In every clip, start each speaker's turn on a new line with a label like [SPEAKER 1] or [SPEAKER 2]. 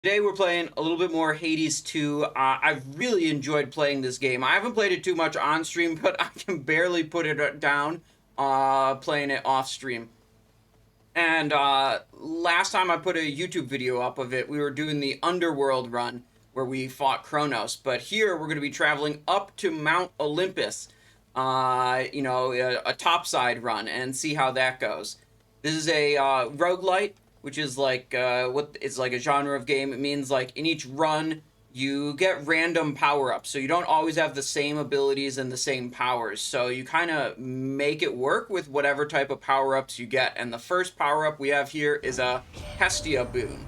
[SPEAKER 1] Today we're playing a little bit more Hades 2. I've really enjoyed playing this game. I haven't played it too much on stream, but I can barely put it down playing it off stream. And last time I put a YouTube video up of it, we were doing the Underworld run where we fought Kronos. But here we're going to be traveling up to Mount Olympus, a topside run, and see how that goes. This is a roguelite, which is like it's like a genre of game. It means like in each run you get random power-ups, so you don't always have the same abilities and the same powers, so you kind of make it work with whatever type of power-ups you get. And the first power-up we have here is a Hestia boon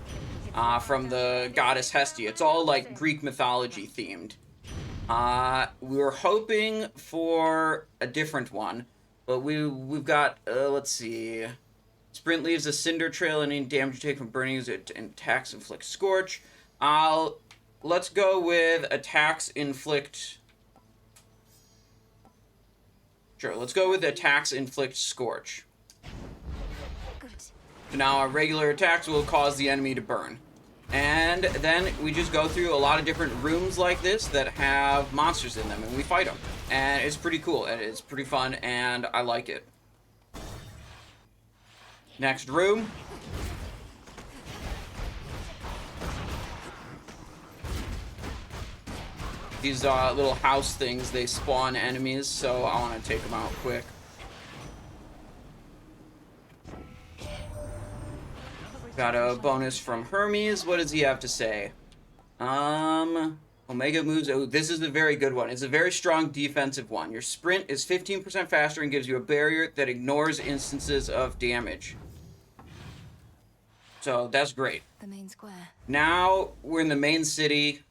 [SPEAKER 1] from the goddess Hestia. It's all like Greek mythology themed. We were hoping for a different one, but we've got let's see. Sprint leaves a cinder trail, and any damage you take from burning attacks inflict scorch. Let's go with attacks inflict. Sure, let's go with attacks inflict scorch. Good. So now our regular attacks will cause the enemy to burn. And then we just go through a lot of different rooms like this that have monsters in them, and we fight them. And it's pretty cool, and it's pretty fun, and I like it. Next room. These little house things, they spawn enemies, so I want to take them out quick. Got a bonus from Hermes. What does he have to say? Omega moves. Oh, this is a very good one. It's a very strong defensive one. Your sprint is 15% faster and gives you a barrier that ignores instances of damage. So that's great.
[SPEAKER 2] The main square.
[SPEAKER 1] Now we're in the main city,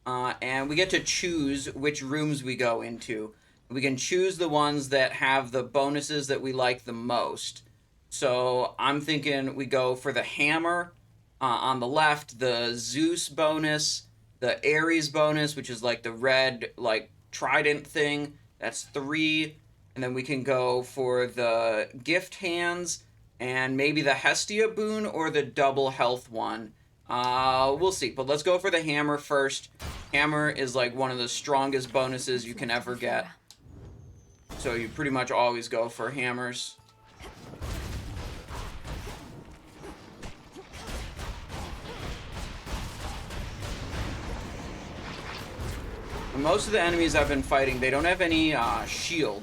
[SPEAKER 1] and we get to choose which rooms we go into. We can choose the ones that have the bonuses that we like the most. So I'm thinking we go for the hammer on the left, the Zeus bonus, the Eris bonus, which is like the red like trident thing. That's 3. And then we can go for the gift hands, and maybe the Hestia boon or the double health one. We'll see. But let's go for the hammer first. Hammer is like one of the strongest bonuses you can ever get. So you pretty much always go for hammers. And most of the enemies I've been fighting, they don't have any shield.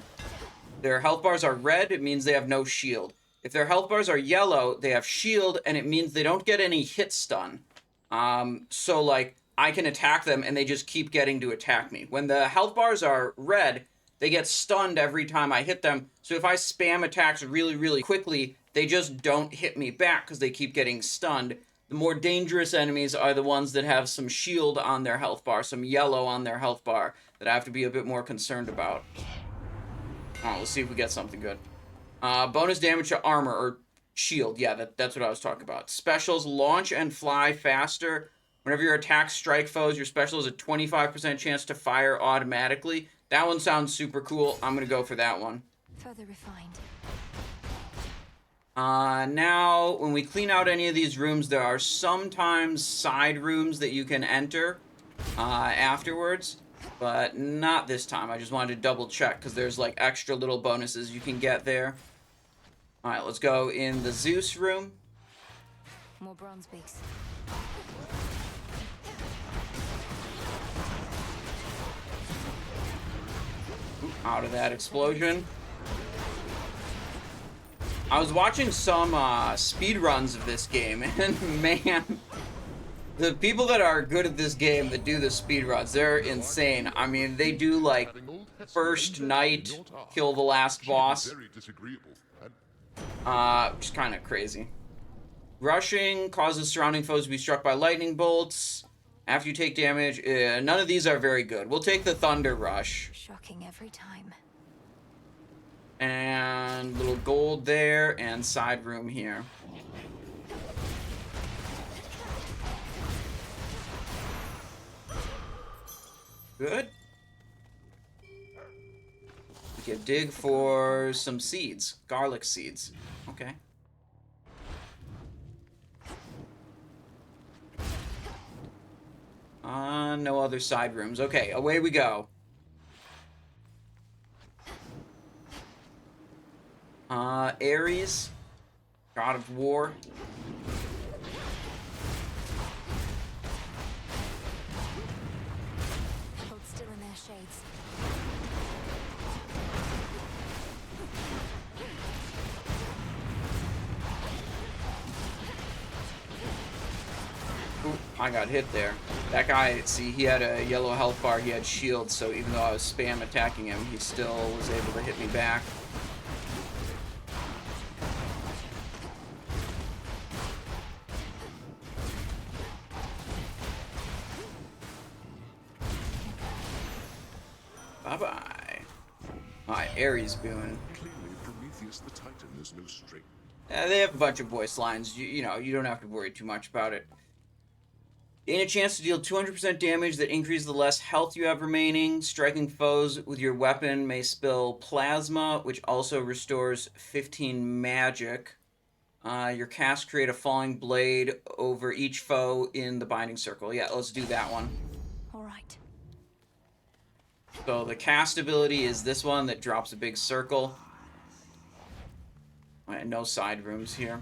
[SPEAKER 1] Their health bars are red, it means they have no shield. If their health bars are yellow, they have shield, and it means they don't get any hit stun. So, like, I can attack them, and they just keep getting to attack me. When the health bars are red, they get stunned every time I hit them. So if I spam attacks really, really quickly, they just don't hit me back because they keep getting stunned. The more dangerous enemies are the ones that have some shield on their health bar, some yellow on their health bar, that I have to be a bit more concerned about. Oh, let's see if we get something good. Bonus damage to armor, or shield. Yeah, that's what I was talking about. Specials, launch and fly faster. Whenever your attacks strike foes, your special is a 25% chance to fire automatically. That one sounds super cool. I'm going to go for that one.
[SPEAKER 2] Further refined.
[SPEAKER 1] Now, when we clean out any of these rooms, there are sometimes side rooms that you can enter afterwards. But not this time. I just wanted to double check because there's like extra little bonuses you can get there. Alright, let's go in the Zeus room.
[SPEAKER 2] More bronze beaks.
[SPEAKER 1] Ooh, out of that explosion. I was watching some speed runs of this game, and man, the people that are good at this game that do the speed runs, they're insane. I mean, they do like first night, kill the last boss. Which is kind of crazy. Rushing causes surrounding foes to be struck by lightning bolts. After you take damage, none of these are very good. We'll take the Thunder Rush.
[SPEAKER 2] Shocking every time.
[SPEAKER 1] And little gold there, and side room here. Good. We can dig for some seeds. Garlic seeds. Okay. No other side rooms. Okay, away we go. Eris, god of war.
[SPEAKER 2] Hold still in their shades.
[SPEAKER 1] Ooh, I got hit there. That guy, see, he had a yellow health bar, he had shield, so even though I was spam attacking him, he still was able to hit me back. Bye-bye. My Ares boon.
[SPEAKER 3] Clearly, Prometheus the Titan is no stranger.
[SPEAKER 1] They have a bunch of voice lines. You know, you don't have to worry too much about it. Gain a chance to deal 200% damage that increases the less health you have remaining. Striking foes with your weapon may spill plasma, which also restores 15 magic. Your cast create a falling blade over each foe in the binding circle. Yeah, let's do that one.
[SPEAKER 2] All right.
[SPEAKER 1] So the cast ability is this one that drops a big circle. Alright, no side rooms here.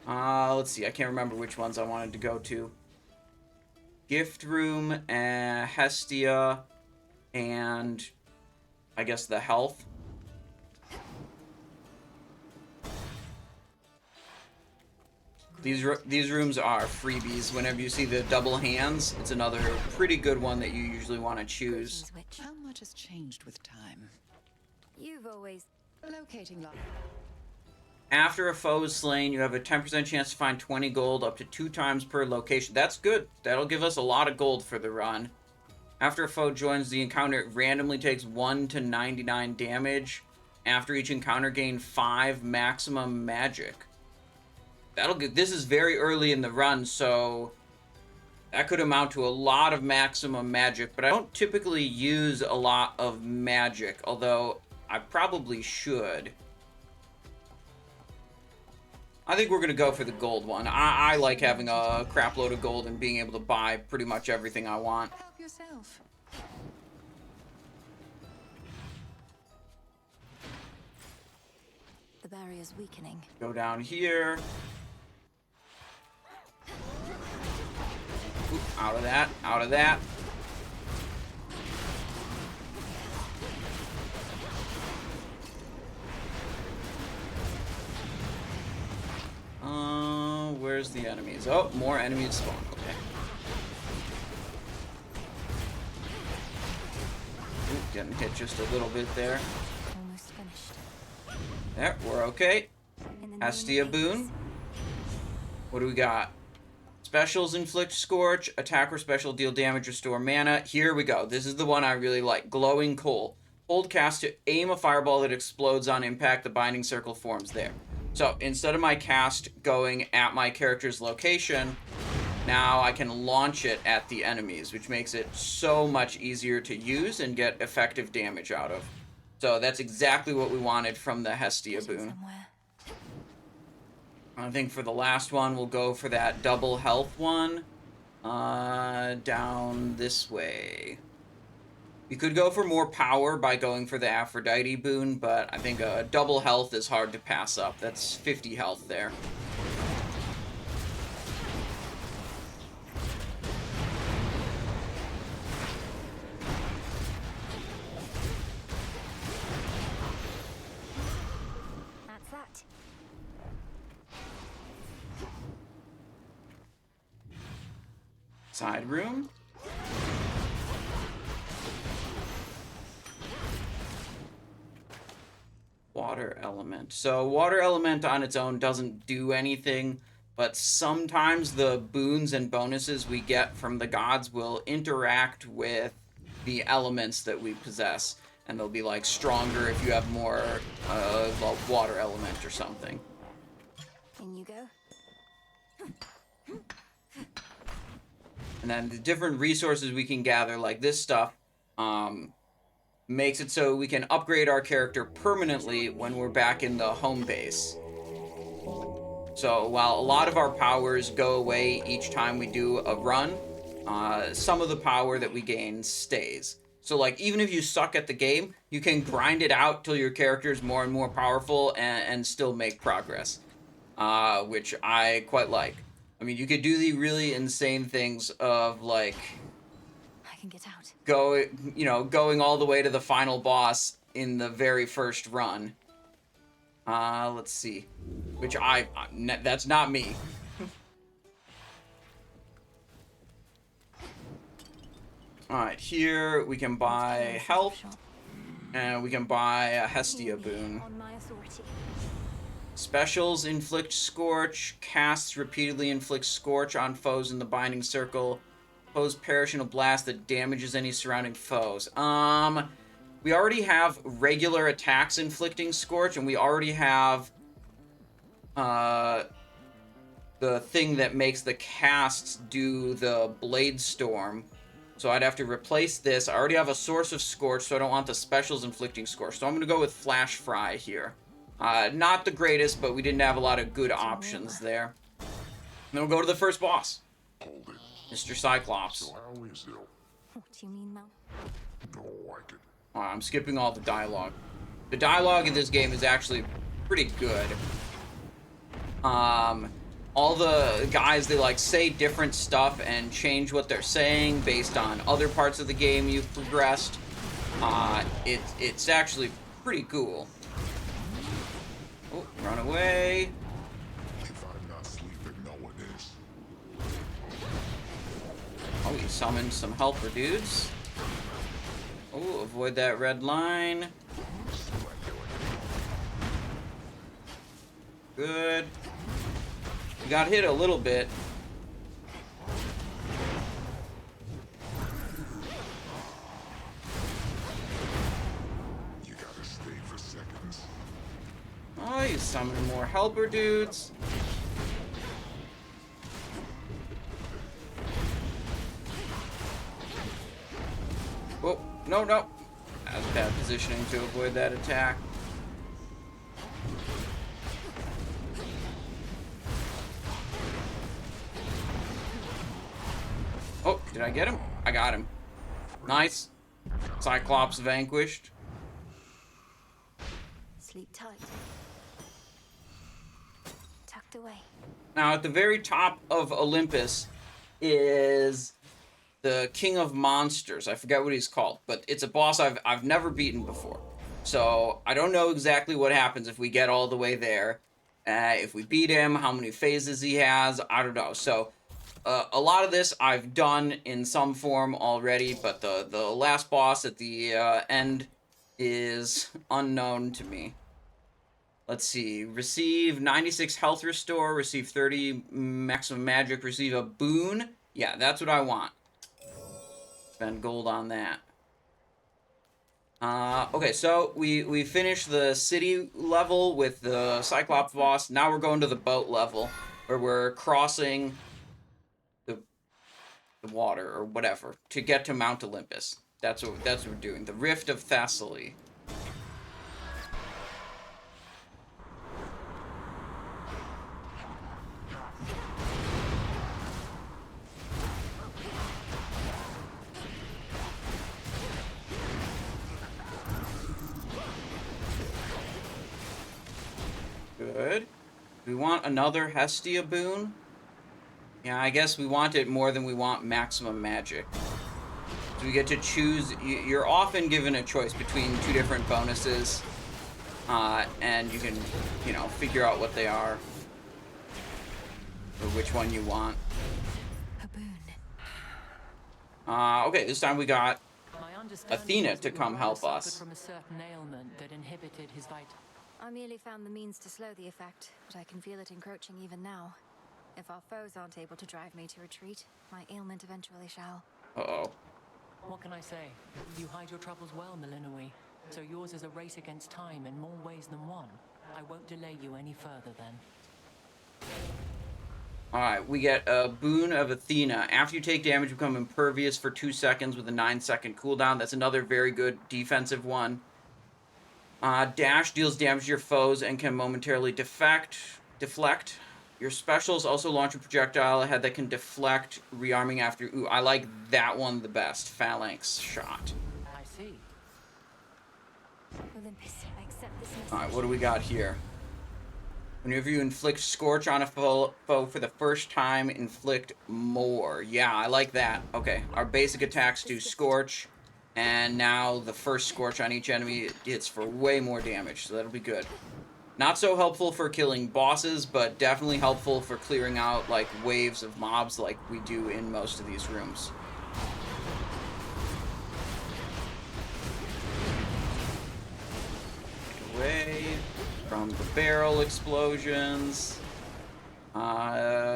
[SPEAKER 1] Let's see. I can't remember which ones I wanted to go to. Gift room, Hestia, and I guess the health. These rooms are freebies. Whenever you see the double hands, it's another pretty good one that you usually want to choose.
[SPEAKER 2] Greetings, witch.
[SPEAKER 4] How much has changed with time?
[SPEAKER 2] You've always...
[SPEAKER 4] Locating life.
[SPEAKER 1] After a foe is slain, you have a 10% chance to find 20 gold up to 2 times per location. That's good. That'll give us a lot of gold for the run. After a foe joins the encounter, it randomly takes 1 to 99 damage. After each encounter, gain 5 maximum magic. That'll get. This is very early in the run, so that could amount to a lot of maximum magic, but I don't typically use a lot of magic, although I probably should. I think we're going to go for the gold one. I like having a crap load of gold and being able to buy pretty much everything I want.
[SPEAKER 4] Help yourself.
[SPEAKER 2] The barrier's weakening.
[SPEAKER 1] Go down here. Oop, out of that, out of that. Where's the enemies? Oh, more enemies spawn. Okay. Oop, getting hit just a little bit there.
[SPEAKER 2] Almost finished.
[SPEAKER 1] There, we're okay.
[SPEAKER 2] In the name
[SPEAKER 1] Hestia
[SPEAKER 2] of
[SPEAKER 1] boon.
[SPEAKER 2] Eris.
[SPEAKER 1] What do we got? Specials inflict scorch, attack or special deal damage, restore mana. Here we go. This is the one I really like. Glowing coal. Hold cast to aim a fireball that explodes on impact. The binding circle forms there. So instead of my cast going at my character's location, now I can launch it at the enemies, which makes it so much easier to use and get effective damage out of. So that's exactly what we wanted from the Hestia
[SPEAKER 2] Getting
[SPEAKER 1] boon.
[SPEAKER 2] somewhere.
[SPEAKER 1] I think for the last one, we'll go for that double health one. Down this way. We could go for more power by going for the Aphrodite boon, but I think double health is hard to pass up. That's 50 health there.
[SPEAKER 2] That's that.
[SPEAKER 1] Side room. Water element. So water element on its own doesn't do anything, but sometimes the boons and bonuses we get from the gods will interact with the elements that we possess, and they'll be like stronger if you have more water element or something.
[SPEAKER 2] In you go.
[SPEAKER 1] And then the different resources we can gather, like this stuff, makes it so we can upgrade our character permanently when we're back in the home base. So while a lot of our powers go away each time we do a run, some of the power that we gain stays. So like even if you suck at the game, you can grind it out till your character is more and more powerful and still make progress, which I quite like. I mean, you could do the really insane things of like
[SPEAKER 2] I can get out.
[SPEAKER 1] going all the way to the final boss in the very first run. Let's see, which that's not me. All right, here we can buy health, and we can buy a Hestia boon.
[SPEAKER 2] On my authority.
[SPEAKER 1] Specials inflict scorch. Casts repeatedly inflict scorch on foes in the binding circle. Foes perish in a blast that damages any surrounding foes. We already have regular attacks inflicting scorch, and we already have the thing that makes the casts do the blade storm. So I'd have to replace this. I already have a source of scorch, so I don't want the specials inflicting scorch. So I'm going to go with flash fry here. Not the greatest, but we didn't have a lot of good options there. Then we'll go to the first boss,
[SPEAKER 3] Hold it.
[SPEAKER 1] Mr. Cyclops.
[SPEAKER 3] So how is it?
[SPEAKER 2] What do you mean, Mel?
[SPEAKER 3] Don't like it.
[SPEAKER 1] I'm skipping all the dialogue. The dialogue in this game is actually pretty good. All the guys, they like say different stuff and change what they're saying based on other parts of the game you've progressed. It's actually pretty cool. Oh, run away.
[SPEAKER 3] If I'm not sleeping, no one is.
[SPEAKER 1] Oh, we summoned some helper dudes. Oh, avoid that red line. Good. We got hit a little bit.
[SPEAKER 3] You gotta stay for seconds.
[SPEAKER 1] Oh, you summoned more helper dudes. Oh, no. That was bad positioning to avoid that attack. Oh, did I get him? I got him. Nice. Cyclops vanquished.
[SPEAKER 2] Sleep tight. Tucked away.
[SPEAKER 1] Now, at the very top of Olympus is the King of Monsters. I forget what he's called, but it's a boss I've never beaten before. So I don't know exactly what happens if we get all the way there. If we beat him, how many phases he has, I don't know. So a lot of this I've done in some form already, but the last boss at the end is unknown to me. Let's see. Receive 96 health restore, receive 30 maximum magic, receive a boon. Yeah, that's what I want. Spend gold on that. Okay, so we finished the city level with the Cyclops boss. Now we're going to the boat level, where we're crossing the water or whatever to get to Mount Olympus. That's what we're doing. The Rift of Thessaly. Good. We want another Hestia boon. Yeah, I guess we want it more than we want maximum magic. So we get to choose. You're often given a choice between two different bonuses, and you can, figure out what they are or which one you want.
[SPEAKER 2] A boon.
[SPEAKER 1] Okay, this time we got
[SPEAKER 5] My understanding
[SPEAKER 1] Athena
[SPEAKER 5] is
[SPEAKER 1] to
[SPEAKER 5] that
[SPEAKER 1] come
[SPEAKER 5] your
[SPEAKER 1] help
[SPEAKER 5] brother
[SPEAKER 1] us.
[SPEAKER 5] suffered from a certain ailment that inhibited his vital.
[SPEAKER 2] I merely found the means to slow the effect, but I can feel it encroaching even now. If our foes aren't able to drive me to retreat, my ailment eventually shall.
[SPEAKER 1] Uh-oh.
[SPEAKER 5] What can I say? You hide your troubles well, Milinoe. So yours is a race against time in more ways than one. I won't delay you any further then.
[SPEAKER 1] Alright, we get a boon of Athena. After you take damage, you become impervious for 2 seconds with a 9-second cooldown. That's another very good defensive one. Dash deals damage to your foes and can momentarily deflect. Your specials also launch a projectile ahead that can deflect, rearming after. Ooh, I like that one the best. Phalanx shot.
[SPEAKER 5] I see.
[SPEAKER 2] Olympus, I accept this message.
[SPEAKER 1] Alright, what do we got here? Whenever you inflict Scorch on a foe for the first time, inflict more. Yeah, I like that. Okay, our basic attacks do Scorch, and now the first Scorch on each enemy hits for way more damage, so that'll be good. Not so helpful for killing bosses, but definitely helpful for clearing out, like, waves of mobs like we do in most of these rooms. Away from the barrel explosions. Okay.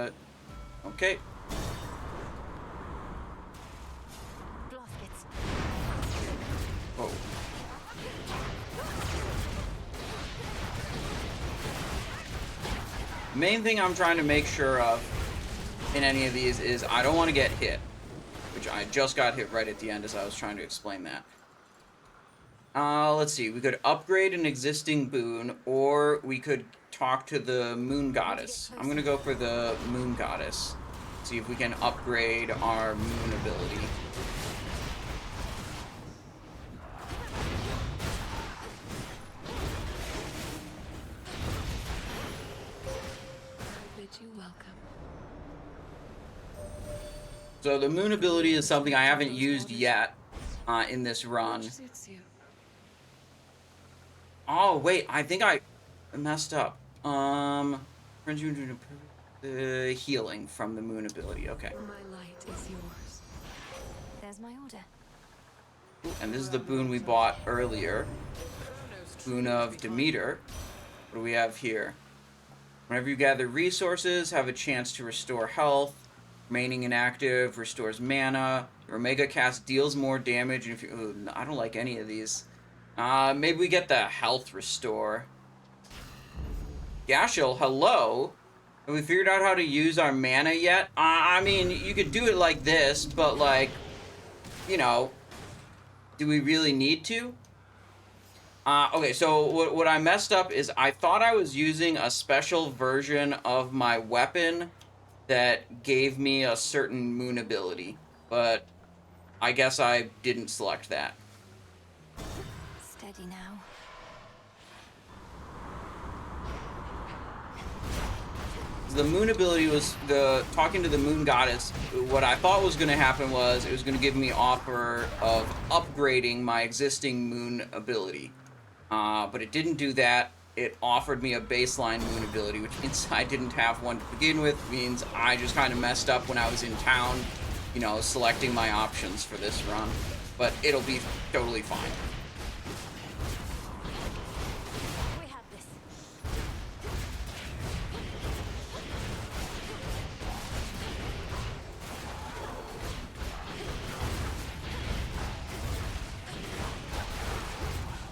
[SPEAKER 2] Blaskets.
[SPEAKER 1] Whoa. Main thing I'm trying to make sure of in any of these is I don't want to get hit, which I just got hit right at the end as I was trying to explain that. Let's see. We could upgrade an existing boon, or we could talk to the moon goddess. I'm gonna go for the moon goddess. See if we can upgrade our moon ability.
[SPEAKER 4] Bid you welcome.
[SPEAKER 1] So the moon ability is something I haven't used yet in this run.
[SPEAKER 4] Which suits you.
[SPEAKER 1] Oh, wait, I think I messed up. The healing from the moon ability. Okay.
[SPEAKER 4] My light is yours.
[SPEAKER 2] There's my order.
[SPEAKER 1] And this is the boon we bought earlier. Boon of Demeter. What do we have here? Whenever you gather resources, have a chance to restore health. Remaining inactive restores mana. Your Omega cast deals more damage. And if you, ooh, I don't like any of these. Maybe we get the health restore. Gashel, hello. Have we figured out how to use our mana yet? I mean, you could do it like this, but like, you know, do we really need to? Okay, so what I messed up is I thought I was using a special version of my weapon that gave me a certain moon ability, but I guess I didn't select that.
[SPEAKER 2] Steady now.
[SPEAKER 1] The moon ability was talking to the moon goddess. What I thought was going to happen was it was going to give me offer of upgrading my existing moon ability, but it didn't do that. It offered me a baseline moon ability, which means I didn't have one to begin with. Means I just kind of messed up when I was in town, you know, selecting my options for this run. But it'll be totally fine.
[SPEAKER 2] We have this.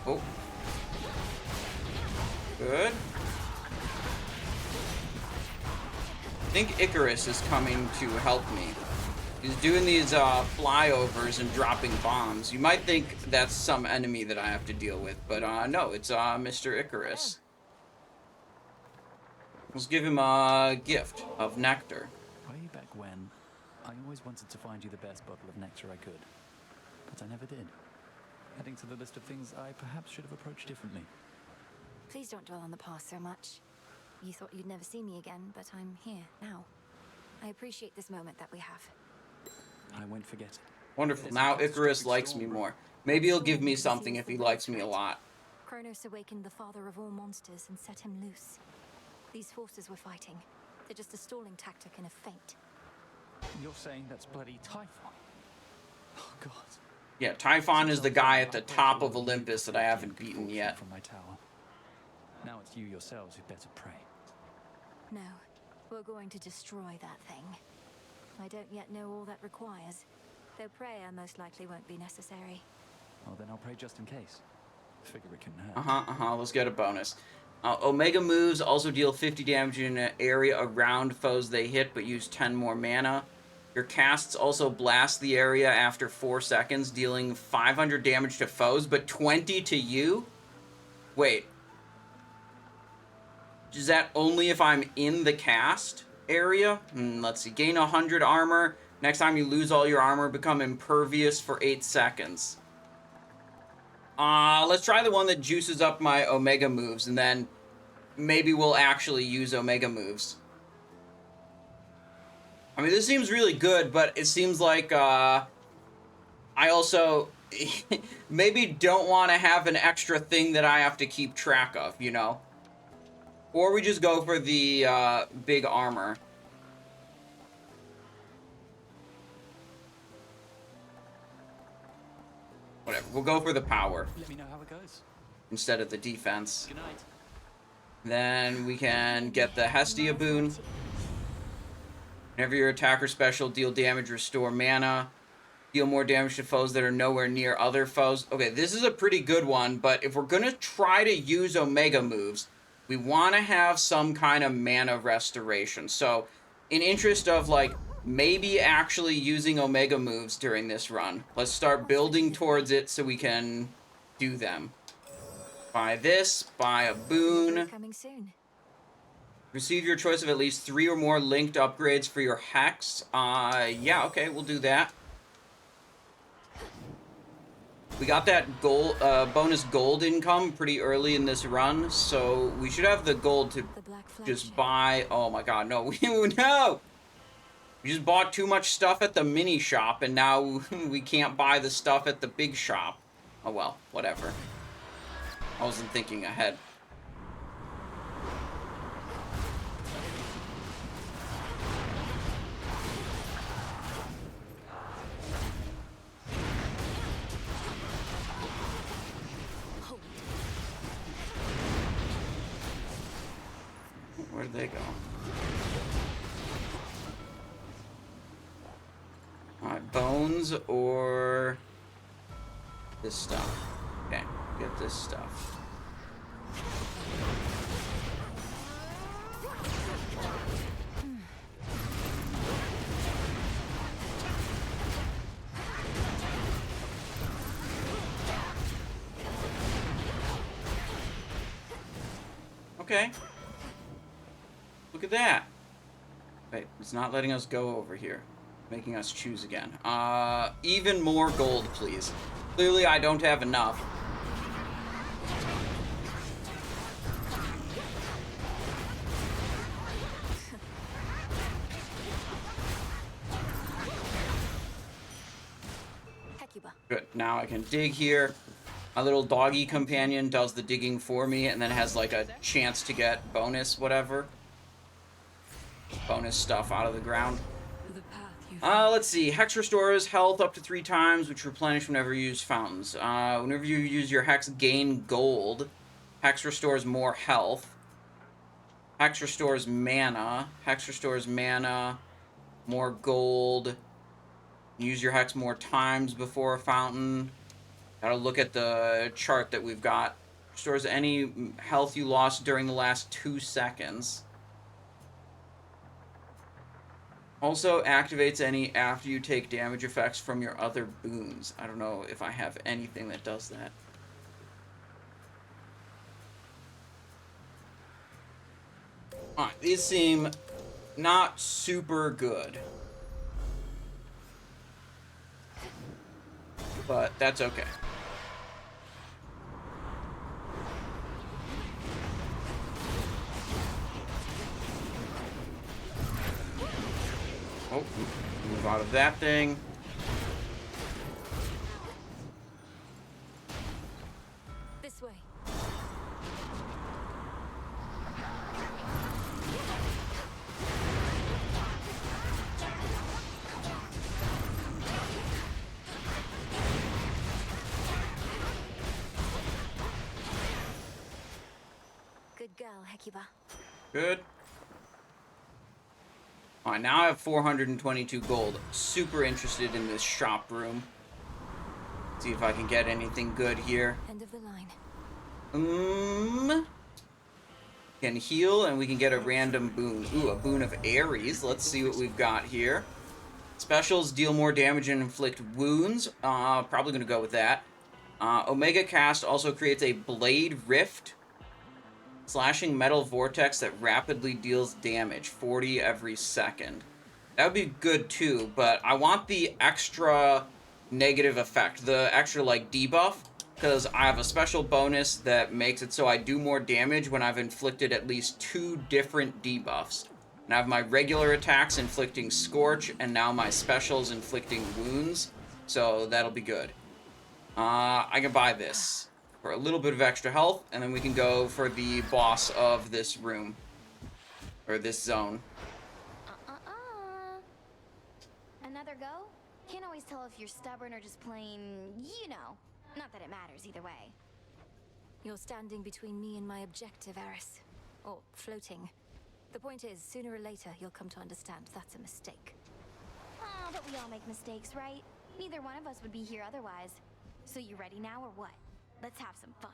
[SPEAKER 1] Oh. Good. I think Icarus is coming to help me. He's doing these flyovers and dropping bombs. You might think that's some enemy that I have to deal with, but no, it's Mr. Icarus. Let's give him a gift of nectar.
[SPEAKER 6] Way back when, I always wanted to find you the best bottle of nectar I could, but I never did. Adding to the list of things I perhaps should have approached differently.
[SPEAKER 2] Please don't dwell on the past so much. You thought you'd never see me again, but I'm here now. I appreciate this moment that we have.
[SPEAKER 6] I won't forget it.
[SPEAKER 1] Wonderful. Now Icarus likes me more. Maybe he'll give me something if he likes me a lot.
[SPEAKER 2] Kronos awakened the father of all monsters and set him loose. These forces we're fighting, they're just a stalling tactic and a feint.
[SPEAKER 6] You're saying that's bloody Typhon? Oh, God.
[SPEAKER 1] Yeah, Typhon is the guy at the top of Olympus that I haven't beaten yet.
[SPEAKER 6] From my tower. Now it's you yourselves who better pray.
[SPEAKER 2] No, we're going to destroy that thing. I don't yet know all that requires, though prayer most likely won't be necessary.
[SPEAKER 6] Well, then I'll pray just in case. Figure it couldn't hurt.
[SPEAKER 1] Let's get a bonus. Omega moves also deal 50 damage in an area around foes they hit, but use 10 more mana. Your casts also blast the area after 4 seconds, dealing 500 damage to foes, but 20 to you? Wait. Is that only if I'm in the cast area? Let's see. Gain 100 armor. Next time you lose all your armor, become impervious for 8 seconds. Let's try the one that juices up my Omega moves, and then maybe we'll actually use Omega moves. I mean, this seems really good, but it seems like, I also maybe don't want to have an extra thing that I have to keep track of, you know? Or we just go for the, big armor. Whatever, we'll go for the power.
[SPEAKER 6] Let me know how it goes.
[SPEAKER 1] Instead of the defense.
[SPEAKER 6] Good night.
[SPEAKER 1] Then we can get the Hestia boon. Whenever your attacker special, deal damage, restore mana. Deal more damage to foes that are nowhere near other foes. Okay, this is a pretty good one, but if we're gonna try to use Omega moves, we want to have some kind of mana restoration. So, in interest of, like, maybe actually using Omega moves during this run, let's start building towards it so we can do them. Buy this, buy a boon.
[SPEAKER 2] Coming soon.
[SPEAKER 1] Receive your choice of at least 3 or more linked upgrades for your hex. Yeah, okay, we'll do that. We got that gold, bonus gold income pretty early in this run, so we should have the gold to just buy. Oh my god, no, no! We just bought too much stuff at the mini shop, and now we can't buy the stuff at the big shop. Oh well, whatever. I wasn't thinking ahead. Where did they go? Alright, bones or this stuff. Okay, get this stuff. Okay. Look at that. Wait, it's not letting us go over here. Making us choose again. Even more gold, please. Clearly, I don't have enough. Good. Now I can dig here. My little doggy companion does the digging for me and then has like a chance to get bonus whatever. Bonus stuff out of the ground. Let's see. Hex restores health up to 3 times, which replenish whenever you use fountains. Whenever you use your Hex, gain gold. Hex restores more health. Hex restores mana. Hex restores mana. More gold. Use your Hex more times before a fountain. Gotta look at the chart that we've got. Restores any health you lost during the last 2 seconds. Also activates any after you take damage effects from your other boons. I don't know if I have anything that does that. Alright, these seem not super good. But that's okay. Oh, move out of that thing.
[SPEAKER 2] This way. Good girl, Hecuba.
[SPEAKER 1] Good. Alright, now I have 422 gold. Super interested in this shop room. See if I can get anything good here.
[SPEAKER 2] End of the line.
[SPEAKER 1] Can heal, and we can get a random boon. Ooh, a boon of Eris. Let's see what we've got here. Specials deal more damage and inflict wounds. Probably gonna go with that. Omega Cast also creates a Blade Rift. Slashing metal vortex that rapidly deals damage, 40 every second. That would be good too, but I want the extra negative effect, the extra like debuff, because I have a special bonus that makes it so I do more damage when I've inflicted at least 2 different debuffs. And I have my regular attacks inflicting Scorch, and now my specials inflicting wounds, so that'll be good. I can buy this for a little bit of extra health, and then we can go for the boss of this room, or this zone.
[SPEAKER 7] Another go? Can't always tell if you're stubborn or just plain, you know. Not that it matters either way.
[SPEAKER 2] You're standing between me and my objective, Eris. Or floating. The point is, sooner or later, you'll come to understand that's a mistake.
[SPEAKER 7] Oh, but we all make mistakes, right? Neither one of us would be here otherwise. So you ready now or what? Let's have some fun.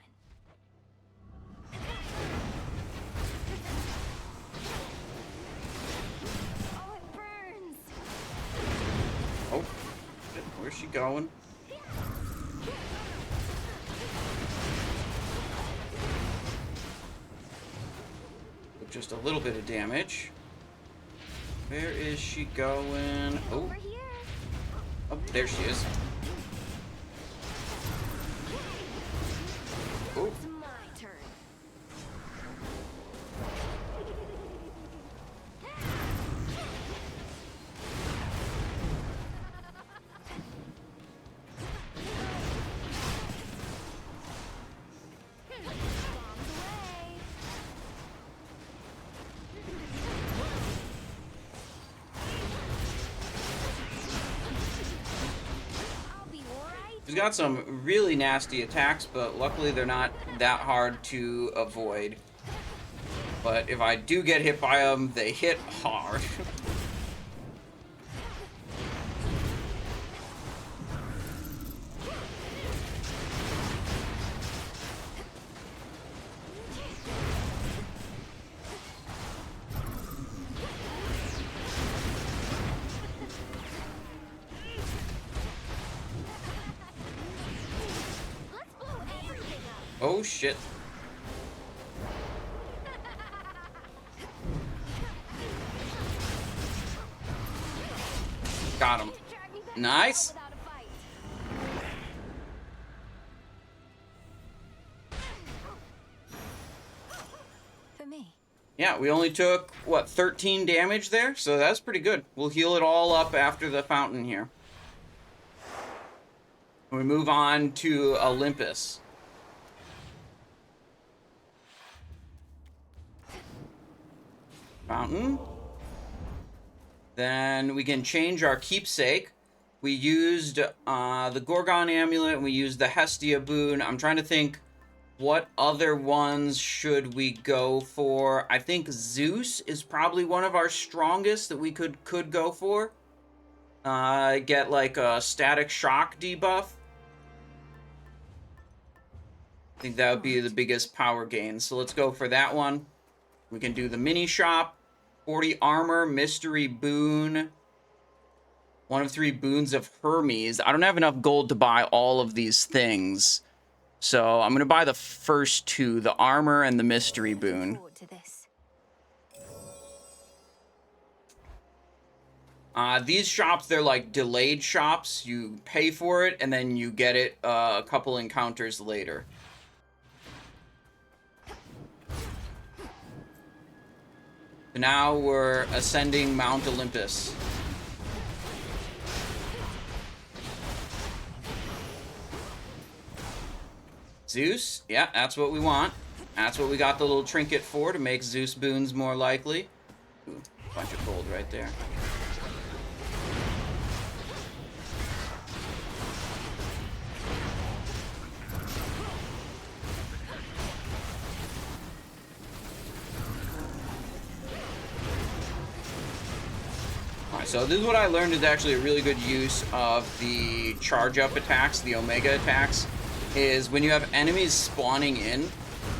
[SPEAKER 7] Oh, it burns!
[SPEAKER 1] Oh, shit, where's she going? Just a little bit of damage. Where is she going? Oh,
[SPEAKER 7] Over here!
[SPEAKER 1] oh, there she is. Oh,
[SPEAKER 7] It's my turn. Bombs away. I'll be right.
[SPEAKER 1] she's got some really nasty attacks, but luckily they're not that hard to avoid. But if I do get hit by them, they hit hard.
[SPEAKER 7] Let's blow everything up.
[SPEAKER 1] Oh, shit. Got him.
[SPEAKER 7] Drag me back
[SPEAKER 1] Nice.
[SPEAKER 7] without a fight.
[SPEAKER 2] For me.
[SPEAKER 1] Yeah, we only took, what, 13 damage there? So that's pretty good. We'll heal it all up after the fountain here. We move on to Olympus. Fountain. Then we can change our keepsake. We used the Gorgon amulet, and we used the Hestia boon. I'm trying to think, what other ones should we go for? I think Zeus is probably one of our strongest that we could go for. Get like a static shock debuff. I think that would be the biggest power gain. So let's go for that one. We can do the mini shop. 40 armor, mystery boon. 1 of 3 boons of Hermes. I don't have enough gold to buy all of these things. So I'm going to buy the first 2, the armor and the mystery boon.
[SPEAKER 2] Forward to this.
[SPEAKER 1] These shops, they're like delayed shops. You pay for it and then you get it a couple encounters later. So now we're ascending Mount Olympus. Zeus, yeah, that's what we want. That's what we got the little trinket for, to make Zeus boons more likely. Ooh, bunch of gold right there. Alright, so this is what I learned is actually a really good use of the charge up attacks, the Omega attacks, is when you have enemies spawning in,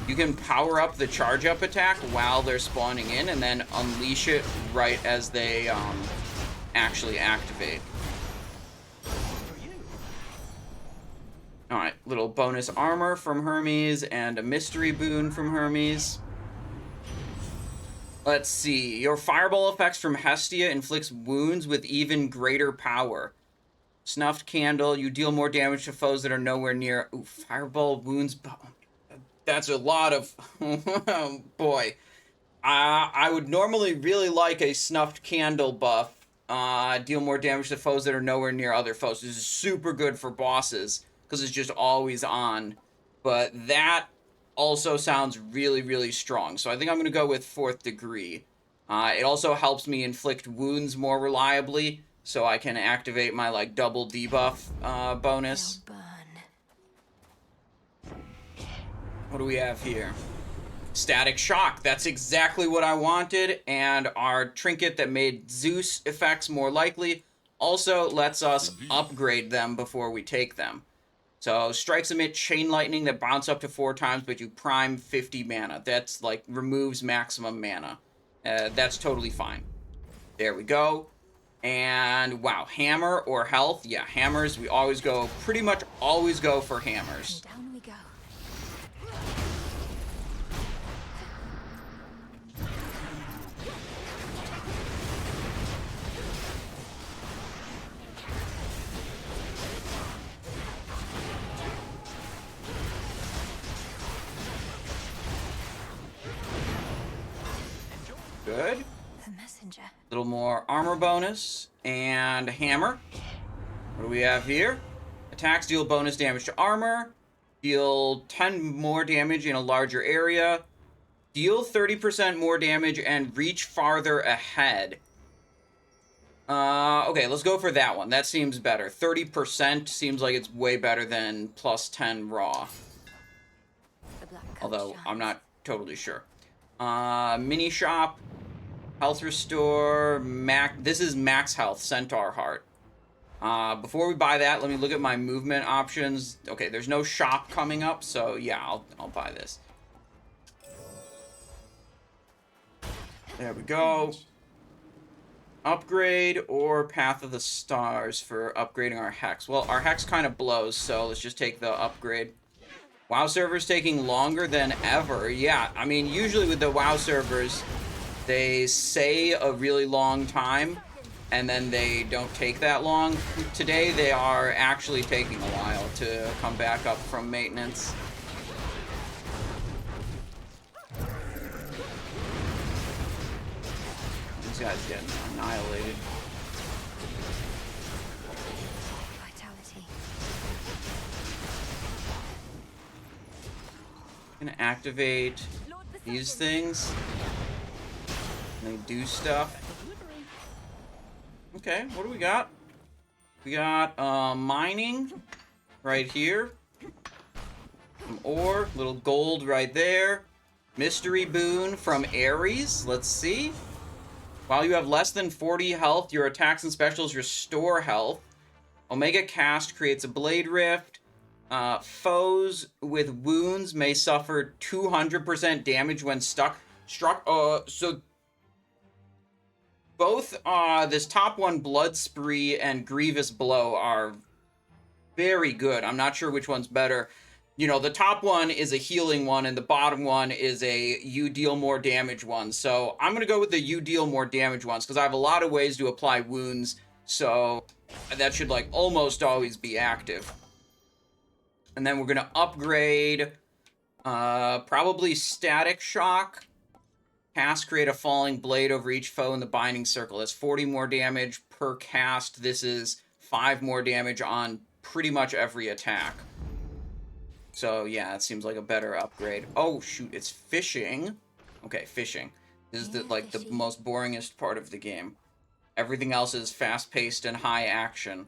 [SPEAKER 1] you can power up the charge up attack while they're spawning in and then unleash it right as they actually activate. Alright, little bonus armor from Hermes and a mystery boon from Hermes. Let's see. Your fireball effects from Hestia inflicts wounds with even greater power. Snuffed candle. You deal more damage to foes that are nowhere near. Ooh, fireball wounds. That's a lot of... Oh, boy. I would normally really like a snuffed candle buff. Deal more damage to foes that are nowhere near other foes. This is super good for bosses because it's just always on. But that also sounds really, really strong. So I think I'm going to go with 4th degree. It also helps me inflict wounds more reliably, so I can activate my, like, double debuff bonus.
[SPEAKER 2] They'll burn.
[SPEAKER 1] What do we have here? Static shock. That's exactly what I wanted. And our trinket that made Zeus effects more likely also lets us upgrade them before we take them. So strikes emit chain lightning that bounce up to 4 times, but you prime 50 mana. That's like removes maximum mana. That's totally fine. There we go. And wow, hammer or health. Yeah, hammers. We always go, pretty much always go for hammers.
[SPEAKER 2] And down we go.
[SPEAKER 1] Good.
[SPEAKER 2] The messenger.
[SPEAKER 1] Little more armor bonus and hammer. What do we have here? Attacks deal bonus damage to armor. Deal 10 more damage in a larger area. Deal 30% more damage and reach farther ahead. Okay, let's go for that one. That seems better. 30% seems like it's way better than plus 10 raw.
[SPEAKER 2] The black coat
[SPEAKER 1] Although,
[SPEAKER 2] shines.
[SPEAKER 1] I'm not totally sure. Mini shop. Health restore. This is max health. Centaur heart. Before we buy that, let me look at my movement options. Okay, there's no shop coming up, so yeah, I'll buy this. There we go. Upgrade or Path of the Stars for upgrading our Hex. Well, our Hex kind of blows, so let's just take the upgrade. WoW servers taking longer than ever. Yeah, I mean, usually with the WoW servers, they say a really long time, and then they don't take that long. Today, they are actually taking a while to come back up from maintenance. These guys getting annihilated.
[SPEAKER 2] Vitality.
[SPEAKER 1] Gonna activate these things. And they do stuff. Okay, what do we got? We got mining right here. Some ore, little gold right there. Mystery boon from Eris. Let's see. While you have less than 40 health, your attacks and specials restore health. Omega Cast creates a blade rift. Foes with wounds may suffer 200% damage when struck. So both this top one, Blood Spree and Grievous Blow, are very good. I'm not sure which one's better. You know, the top one is a healing one, and the bottom one is a you deal more damage one. So I'm going to go with the you deal more damage ones, because I have a lot of ways to apply wounds, so that should, like, almost always be active. And then we're going to upgrade, probably Static Shock. Cast, create a falling blade over each foe in the binding circle. That's 40 more damage per cast. This is 5 more damage on pretty much every attack. So, yeah, it seems like a better upgrade. Oh, shoot, it's fishing. Okay, fishing. This is, like, the most boringest part of the game. Everything else is fast-paced and high action.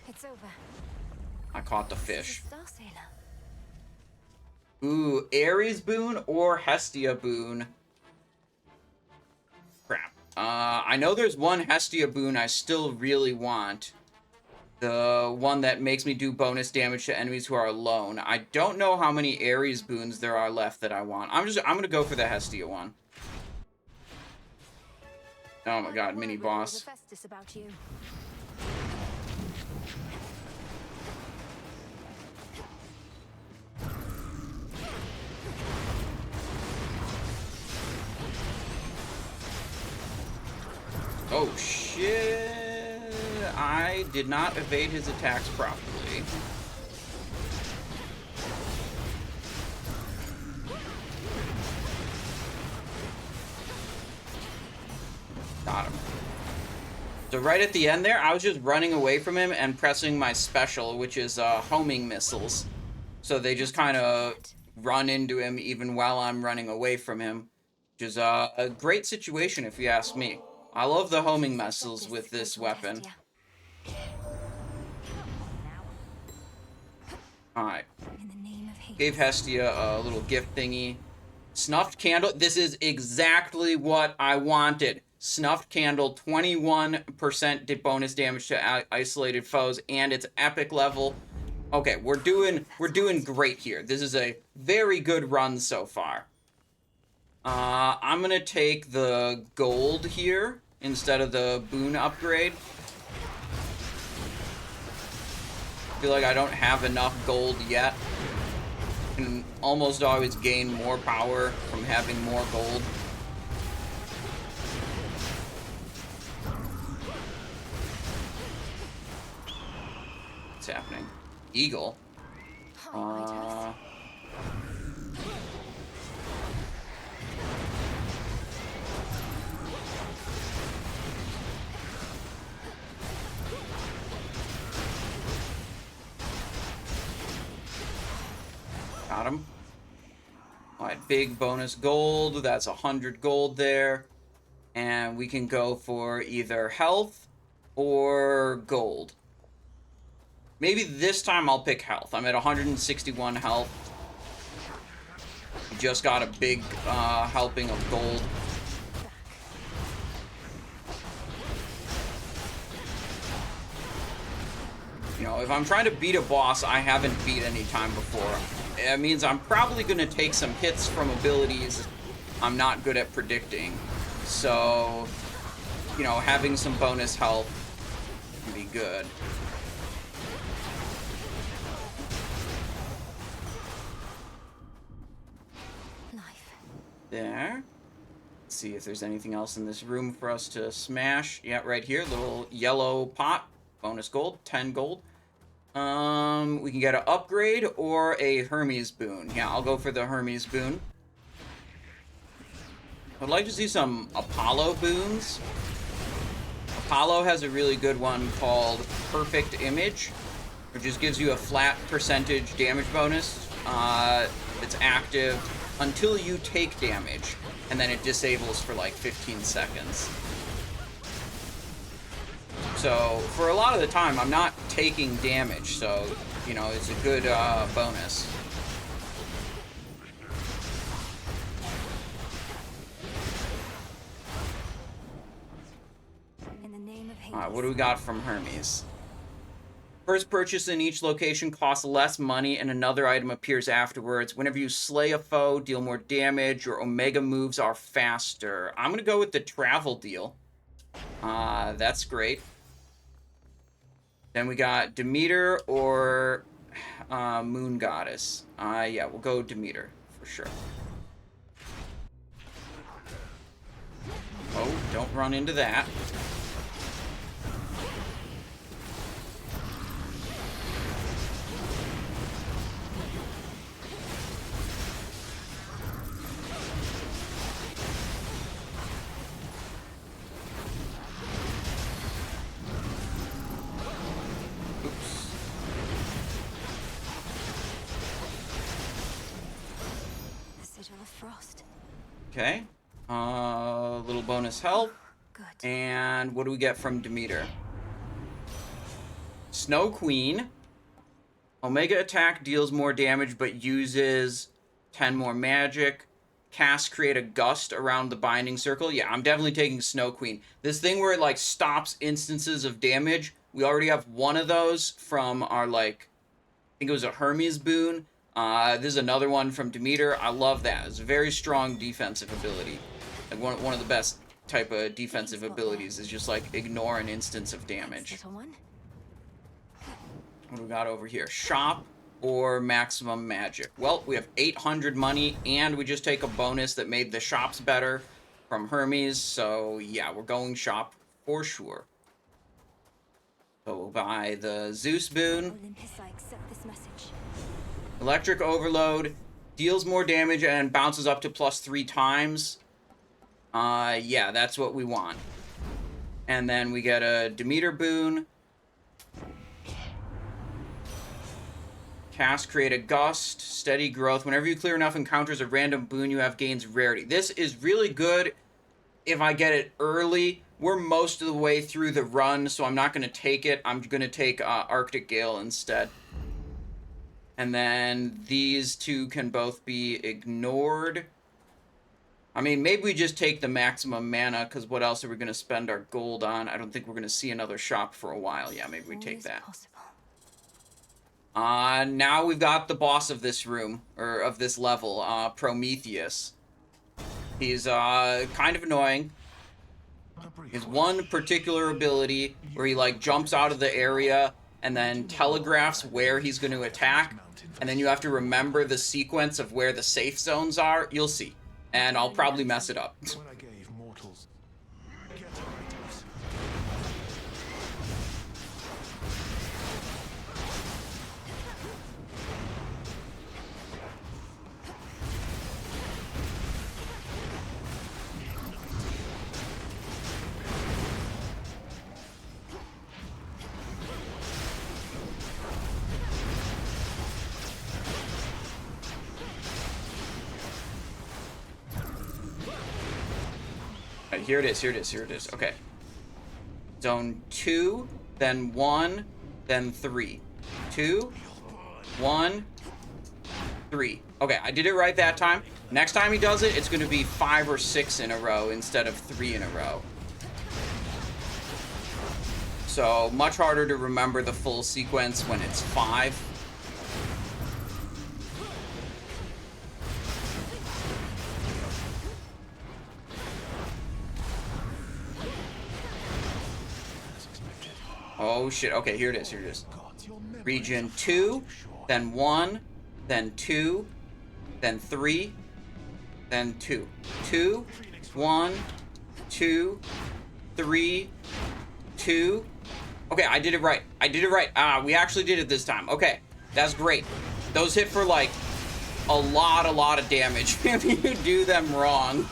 [SPEAKER 2] It's over.
[SPEAKER 1] I caught the fish.
[SPEAKER 2] Star Sailor.
[SPEAKER 1] Ooh, Ares boon or Hestia boon? Crap. I know there's one Hestia boon I still really want. The one that makes me do bonus damage to enemies who are alone. I don't know how many Ares boons there are left that I want. I'm gonna go for the Hestia one. Oh my god, mini boss.
[SPEAKER 2] Festus about you.
[SPEAKER 1] shit. I did not evade his attacks properly. Got him. So right at the end there, I was just running away from him and pressing my special, which is homing missiles. So they just kind of run into him even while I'm running away from him, which is a great situation if you ask me. I love the homing missiles with this weapon. Alright. Gave Hestia a little gift thingy. Snuffed candle. This is exactly what I wanted. Snuffed candle, 21% bonus damage to isolated foes, and it's epic level. Okay, we're doing great here. This is a very good run so far. I'm gonna take the gold here instead of the boon upgrade. I feel like I don't have enough gold yet. I can almost always gain more power from having more gold. What's happening? Eagle? Got him. Alright, big bonus gold. That's 100 gold there. And we can go for either health or gold. Maybe this time I'll pick health. I'm at 161 health. Just got a big helping of gold. You know, if I'm trying to beat a boss I haven't beat any time before, it means I'm probably going to take some hits from abilities I'm not good at predicting. So, you know, having some bonus health can be good. There. Let's see if there's anything else in this room for us to smash. Yeah, right here, little yellow pot. Bonus gold, 10 gold. We can get an upgrade or a Hermes boon. Yeah, I'll go for the Hermes boon. I'd like to see some Apollo boons. Apollo has a really good one called Perfect Image, which just gives you a flat percentage damage bonus. It's active until you take damage, and then it disables for like 15 seconds. So, for a lot of the time, I'm not taking damage, so, you know, it's a good bonus. Alright, what do we got from Hermes? First purchase in each location costs less money and another item appears afterwards. Whenever you slay a foe, deal more damage. Your Omega moves are faster. I'm going to go with the travel deal. That's great. Then we got Demeter or Moon Goddess. Yeah, we'll go Demeter for sure. Oh, don't run into that. Okay. Little bonus health.
[SPEAKER 2] Good.
[SPEAKER 1] And what do we get from Demeter? Snow Queen. Omega attack deals more damage but uses 10 more magic. Cast create a gust around the binding circle. Yeah, I'm definitely taking Snow Queen. This thing where it like stops instances of damage. We already have one of those from our like, I think it was a Hermes boon. This is another one from Demeter. I love that. It's a very strong defensive ability. Like one of the best type of defensive abilities is just like ignore an instance of damage. What do we got over here? Shop or maximum magic? Well, we have 800 money and we just take a bonus that made the shops better from Hermes. So yeah, we're going shop for sure. So by the Zeus boon,
[SPEAKER 2] Olympus, I accept this message.
[SPEAKER 1] electric overload, deals more damage and bounces up to +3 times. Yeah, that's what we want. And then we get a Demeter boon. Cast, create a gust, steady growth. Whenever you clear enough encounters, a random boon you have gains rarity. This is really good if I get it early. We're most of the way through the run, so I'm not going to take it. I'm going to take Arctic Gale instead. And then these two can both be ignored. I mean, maybe we just take the maximum mana, because what else are we going to spend our gold on? I don't think we're going to see another shop for a while. Yeah, maybe we take that.
[SPEAKER 2] Possible.
[SPEAKER 1] Now we've got the boss of this room, or of this level, Prometheus. He's kind of annoying. His one particular ability where he like jumps out of the area and then telegraphs where he's going to attack, and then you have to remember the sequence of where the safe zones are. You'll see, and I'll probably mess it up.
[SPEAKER 3] What I gave mortals. Get items.
[SPEAKER 1] Alright, here it is, here it is, here it is. Okay. Zone 2, then 1, then 3. 2, 1, 3. Okay, I did it right that time. Next time he does it, it's going to be 5 or 6 in a row instead of 3 in a row. So, much harder to remember the full sequence when it's 5. Oh shit, okay, here it is, here it is. Region 2, then 1, then 2, then 3, then 2. 2, 1, 2, 3, 2. Okay, I did it right. I did it right. We actually did it this time. Okay, that's great. Those hit for like a lot of damage if you do them wrong.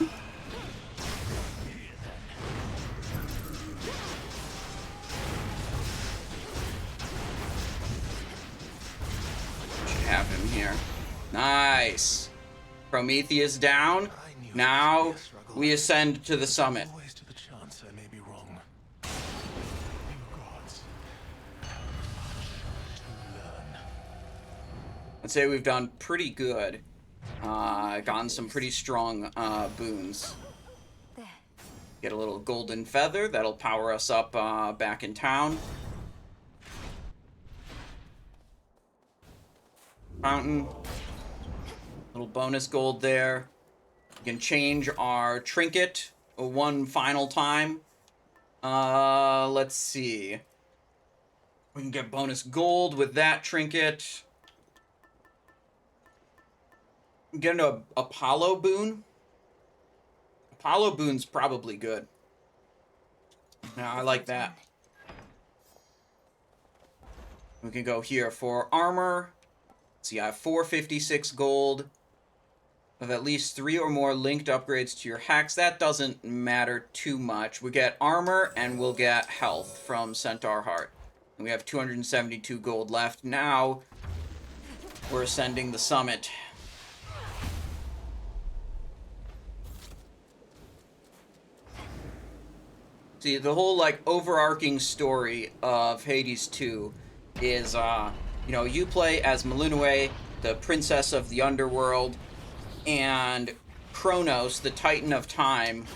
[SPEAKER 1] Have him here. Nice. Prometheus down. Now we ascend to the summit.
[SPEAKER 3] Always to the chance I may be wrong. You gods.
[SPEAKER 1] I'd say we've done pretty good. Gotten some pretty strong boons.
[SPEAKER 2] There.
[SPEAKER 1] Get a little golden feather. That'll power us up back in town. Fountain. Little bonus gold there. We can change our trinket one final time. Let's see. We can get bonus gold with that trinket. Get an Apollo boon. Apollo boon's probably good. Yeah, I like that. We can go here for armor. So you have 456 gold of at least 3 or more linked upgrades to your hex. That doesn't matter too much. We get armor and we'll get health from Centaur Heart. And we have 272 gold left. Now we're ascending the summit. See, the whole like overarching story of Hades 2 is you know, you play as Melinue, the princess of the underworld, and Kronos, the titan of time,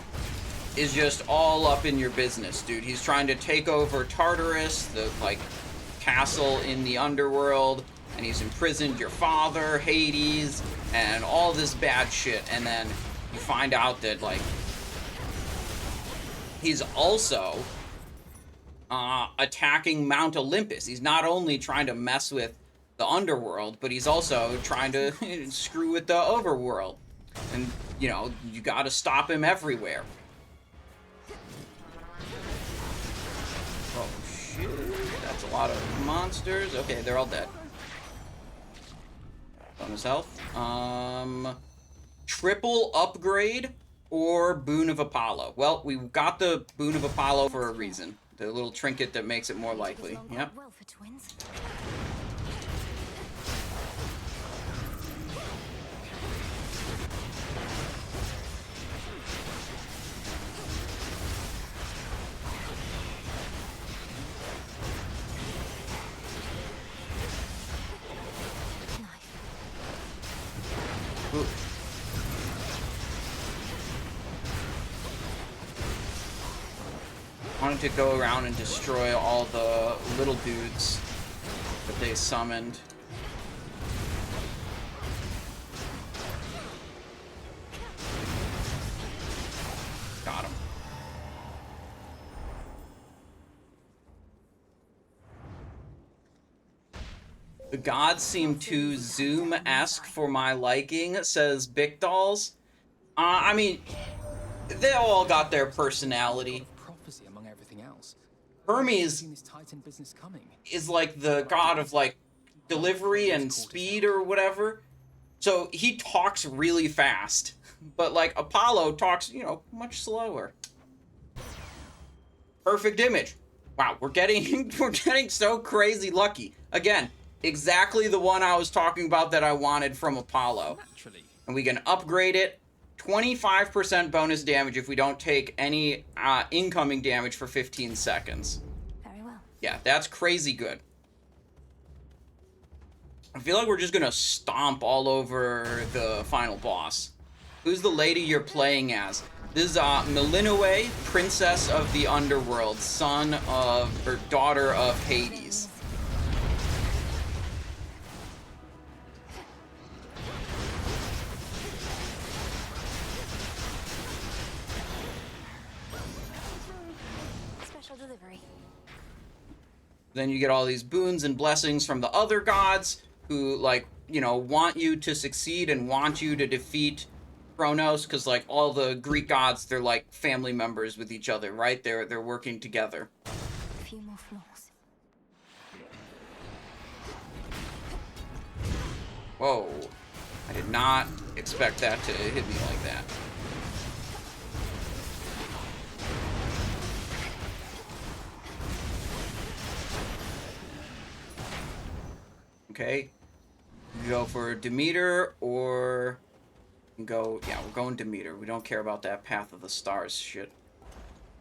[SPEAKER 1] is just all up in your business, dude. He's trying to take over Tartarus, the, like, castle in the underworld, and he's imprisoned your father, Hades, and all this bad shit, and then you find out that, like, he's also attacking Mount Olympus. He's not only trying to mess with the underworld, but he's also trying to screw with the overworld. And, you know, you gotta stop him everywhere. That's a lot of monsters. Okay, they're all dead. Bonus health. Triple upgrade or Boon of Apollo. Well, we got the Boon of Apollo for a reason. The little trinket that makes it more likely. Yep.
[SPEAKER 2] Well for twins.
[SPEAKER 1] Ooh. Wanted to go around and destroy all the little dudes that they summoned. Got him. The gods seem too Zoom-esque for my liking, says Bic Dolls. I mean, they all got their personality.
[SPEAKER 6] Prophecy among everything else.
[SPEAKER 1] Hermes
[SPEAKER 6] Seen this Titan business coming.
[SPEAKER 1] is like the god of like delivery and speed or whatever. So he talks really fast. But like Apollo talks, you know, much slower. Perfect image. Wow, we're getting so crazy lucky. Again, exactly the one I was talking about that I wanted from Apollo.
[SPEAKER 6] Naturally.
[SPEAKER 1] And we can upgrade it. 25% bonus damage if we don't take any incoming damage for 15 seconds.
[SPEAKER 2] Very well.
[SPEAKER 1] Yeah, that's crazy good. I feel like we're just gonna stomp all over the final boss. Who's the lady you're playing as? This is Melinoe, princess of the underworld, son of, or daughter of Hades.
[SPEAKER 2] Special delivery.
[SPEAKER 1] Then you get all these boons and blessings from the other gods who, like, you know, want you to succeed and want you to defeat Kronos, because, like, all the Greek gods, they're like family members with each other, right? They're working together.
[SPEAKER 2] A few more floors.
[SPEAKER 1] Whoa. I did not expect that to hit me like that. Okay. Go for Demeter or go, yeah, we're going Demeter. We don't care about that Path of the Stars shit.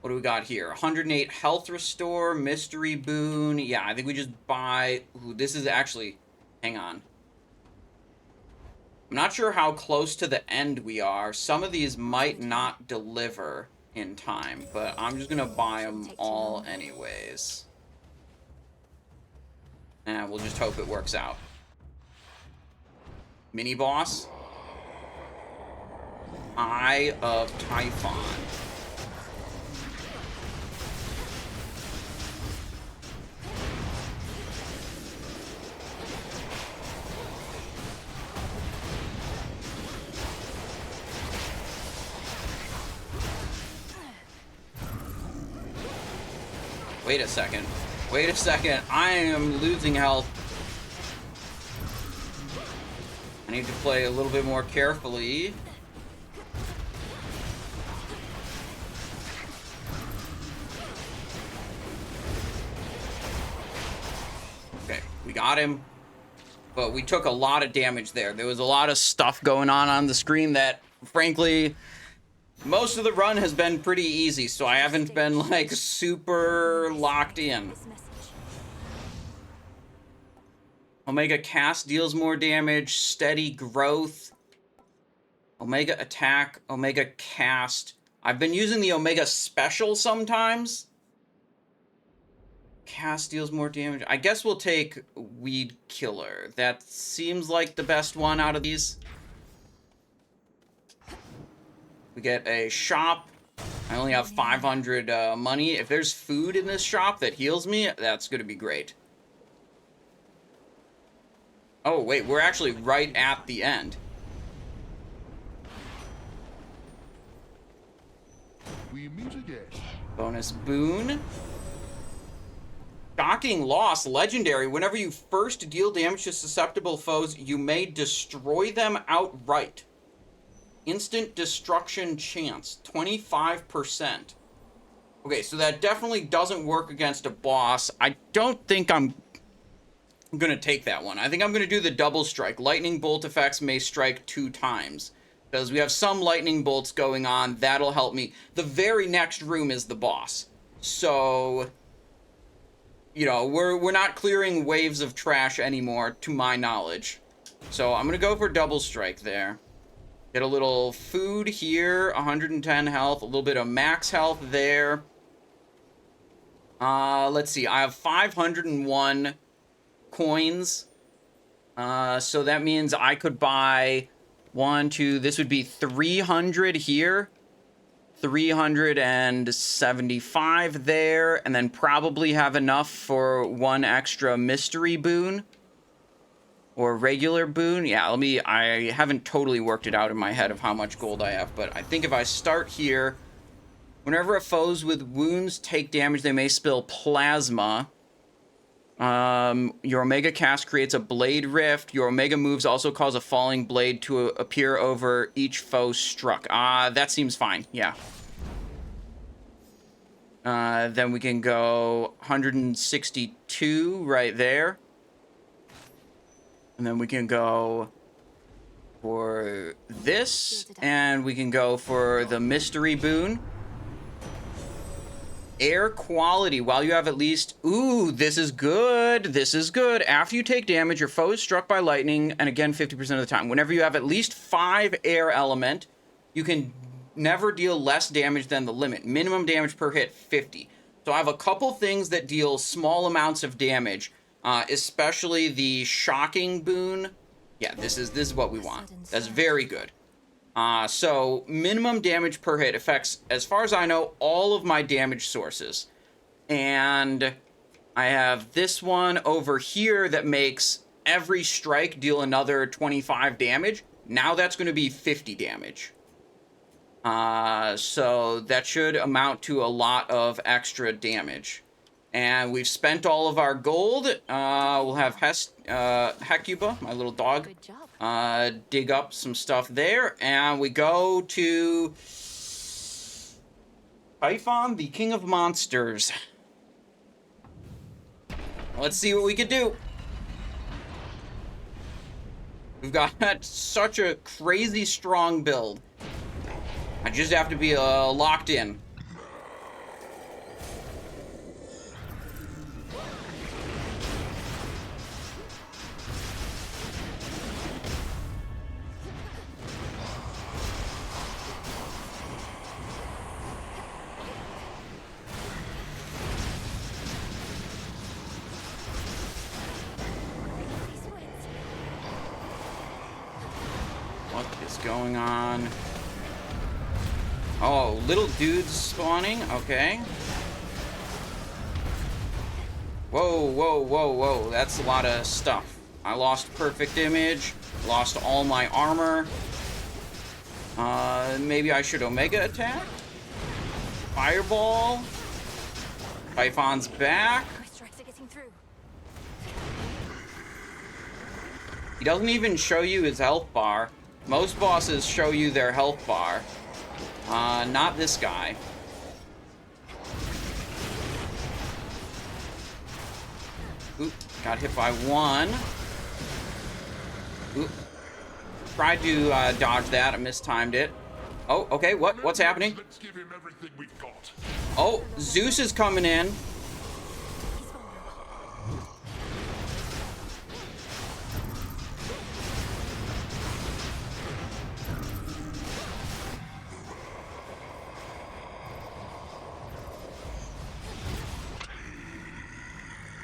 [SPEAKER 1] What do we got here? 108 health restore, mystery boon. Yeah, I think we just buy, ooh, this is actually, hang on. I'm not sure how close to the end we are. Some of these might not deliver in time, but I'm just gonna buy them all anyways. And we'll just hope it works out. Mini boss. Eye of Typhon. Wait a second. Wait a second. I am losing health. I need to play a little bit more carefully. Okay, we got him. But we took a lot of damage there. There was a lot of stuff going on the screen that, frankly, most of the run has been pretty easy, so I haven't been, like, super locked in. Omega cast deals more damage, steady growth. Omega attack, Omega cast. I've been using the Omega special sometimes. Cast deals more damage. I guess we'll take Weed Killer. That seems like the best one out of these. We get a shop. I only have 500 money. If there's food in this shop that heals me, that's going to be great. Oh, wait, we're actually right at the end.
[SPEAKER 3] We meet again.
[SPEAKER 1] Bonus boon. Shocking loss, legendary. Whenever you first deal damage to susceptible foes, you may destroy them outright. Instant destruction chance, 25%. Okay, so that definitely doesn't work against a boss. I don't think I'm going to take that one. I think I'm going to do the double strike. Lightning bolt effects may strike 2 times. Because we have some lightning bolts going on. That'll help me. The very next room is the boss. So, you know, we're not clearing waves of trash anymore, to my knowledge. So I'm going to go for double strike there. Get a little food here, 110 health, a little bit of max health there. Let's see, I have 501 coins. So that means I could buy 1, 2, this would be 300 here. 375 there, and then probably have enough for 1 extra mystery boon. Or regular boon. Yeah, I haven't totally worked it out in my head of how much gold I have, but I think if I start here, whenever foes with wounds take damage, they may spill plasma. Your Omega cast creates a blade rift. Your Omega moves also cause a falling blade to appear over each foe struck. That seems fine, yeah. Then we can go 162 right there. And then we can go for this, and we can go for the mystery boon. Air quality, while you have at least... Ooh, this is good. This is good. After you take damage, your foe is struck by lightning, and again, 50% of the time. Whenever you have at least 5 air element, you can never deal less damage than the limit. Minimum damage per hit, 50. So I have a couple things that deal small amounts of damage, especially the shocking boon. Yeah, this is what we want. That's very good. So minimum damage per hit affects, as far as I know, all of my damage sources. And I have this one over here that makes every strike deal another 25 damage. Now that's going to be 50 damage. So that should amount to a lot of extra damage. And we've spent all of our gold. We'll have Hecuba, my little dog.
[SPEAKER 2] Good job.
[SPEAKER 1] Dig up some stuff there, and we go to Typhon, the king of monsters. Let's see what we can do. We've got such a crazy strong build. I just have to be locked in. Going on. Oh, little dudes spawning. Okay. Whoa, whoa, whoa, whoa. That's a lot of stuff. I lost perfect image. Lost all my armor. Maybe I should Omega attack? Fireball. Typhon's back. He doesn't even show you his health bar. Most bosses show you their health bar. Not this guy. Oop, got hit by 1. Oop. Tried to dodge that, I mistimed it. Oh, okay, what's happening?
[SPEAKER 3] Let's give him everything we've got.
[SPEAKER 1] Oh, Zeus is coming in.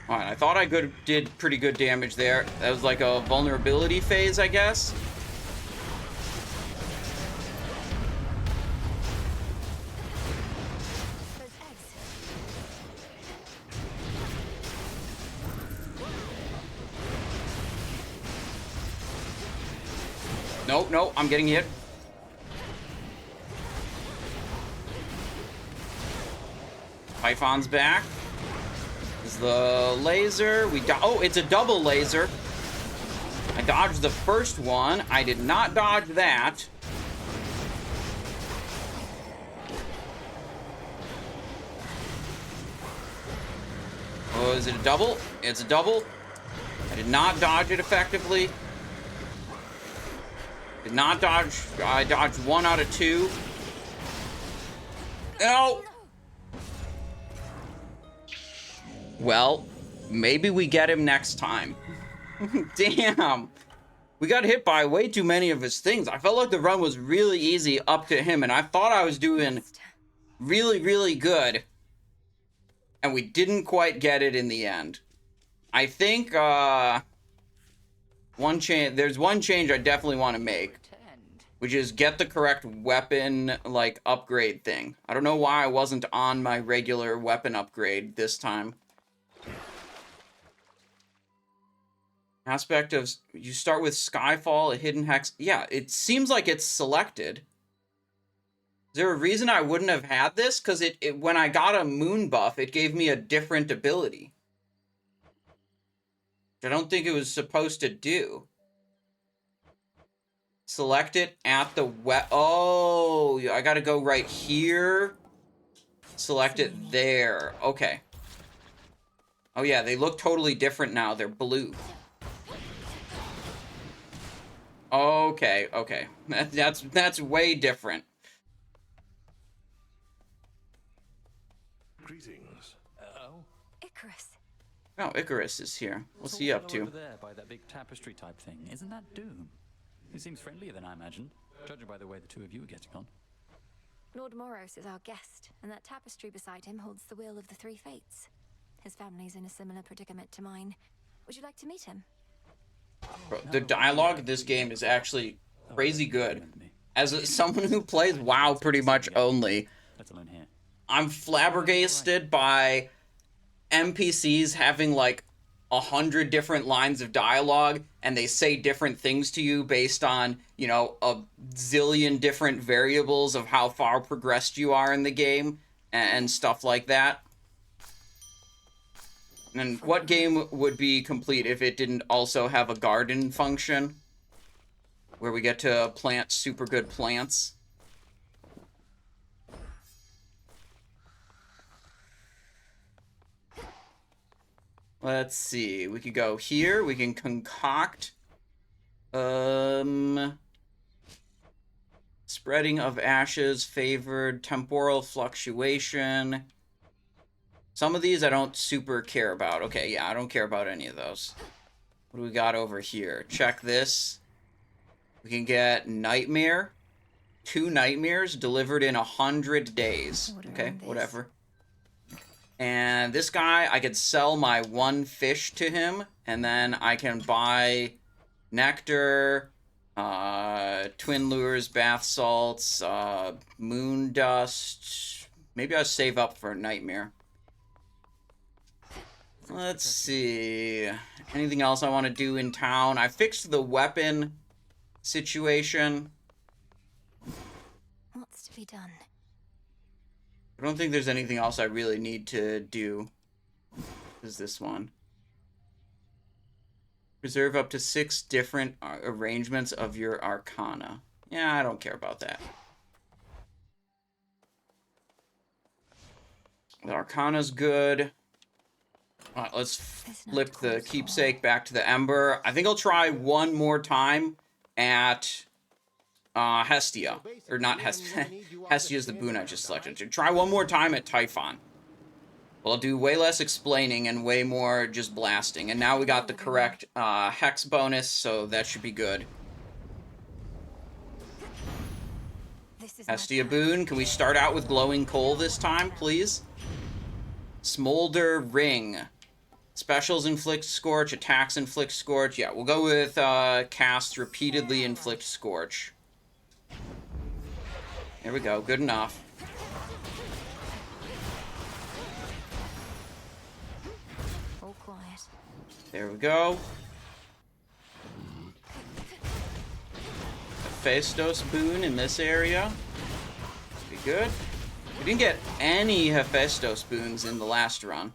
[SPEAKER 1] Alright, I thought I did pretty good damage there. That was like a vulnerability phase, I guess. No, I'm getting hit. Typhon's back. There's the laser. Oh, it's a double laser. I dodged the first one. I did not dodge that. Oh, is it a double? It's a double. I did not dodge it effectively. Did not dodge. I dodged 1 out of 2. No! Well, maybe we get him next time. Damn. We got hit by way too many of his things. I felt like the run was really easy up to him, and I thought I was doing really, really good. And we didn't quite get it in the end. I think, there's one change I definitely want to make, which is get the correct weapon, like, upgrade thing. I don't know why I wasn't on my regular weapon upgrade this time. Aspect of, you start with Skyfall, a hidden hex. Yeah, it seems like it's selected. Is there a reason I wouldn't have had this? Because when I got a moon buff, it gave me a different ability. Which I don't think it was supposed to do. Select it at the Oh, I gotta go right here. Select it there. Okay. Oh yeah, they look totally different now. They're blue. Okay, okay. That's way different.
[SPEAKER 3] Greetings.
[SPEAKER 2] Icarus.
[SPEAKER 1] Oh, Icarus is here. What's he up to?
[SPEAKER 6] Over there by that big tapestry type thing. Isn't that Doom? He seems friendlier than I imagined, judging by the way the two of you are getting on.
[SPEAKER 2] Lord Moros is our guest, and that tapestry beside him holds the Wheel of the Three Fates. His family's in a similar predicament to mine. Would you like to meet him?
[SPEAKER 1] Bro, the dialogue in this game is actually crazy good. As someone who plays WoW pretty much only, I'm flabbergasted by NPCs having like 100 different lines of dialogue, and they say different things to you based on, you know, a zillion different variables of how far progressed you are in the game and stuff like that. And what game would be complete if it didn't also have a garden function where we get to plant super good plants? Let's see. We could go here. We can concoct spreading of ashes favored, temporal fluctuation. Some of these I don't super care about. Okay, yeah, I don't care about any of those. What do we got over here? Check this. We can get Nightmare. 2 nightmares delivered in 100 days. Okay, whatever. And this guy, I could sell my 1 fish to him, and then I can buy nectar, twin lures, bath salts, moon dust. Maybe I'll save up for a nightmare. Let's see. Anything else I want to do in town? I fixed the weapon situation.
[SPEAKER 2] What's to be done?
[SPEAKER 1] I don't think there's anything else I really need to do. Is this one? Preserve up to 6 different arrangements of your arcana. Yeah, I don't care about that. The arcana's good. All right, let's flip the keepsake back to the Ember. I think I'll try one more time at Hestia. Or not Hestia. Hestia's the boon I just selected. So try one more time at Typhon. Well, I'll do way less explaining and way more just blasting. And now we got the correct hex bonus, so that should be good. Hestia boon, can we start out with glowing coal this time, please? Smolder ring. Specials inflict scorch, attacks inflict scorch. Yeah, we'll go with cast repeatedly inflict scorch. There we go, good enough.
[SPEAKER 2] All quiet.
[SPEAKER 1] There we go. Hephaestus boon in this area. Be good. We didn't get any Hephaestus boons in the last run.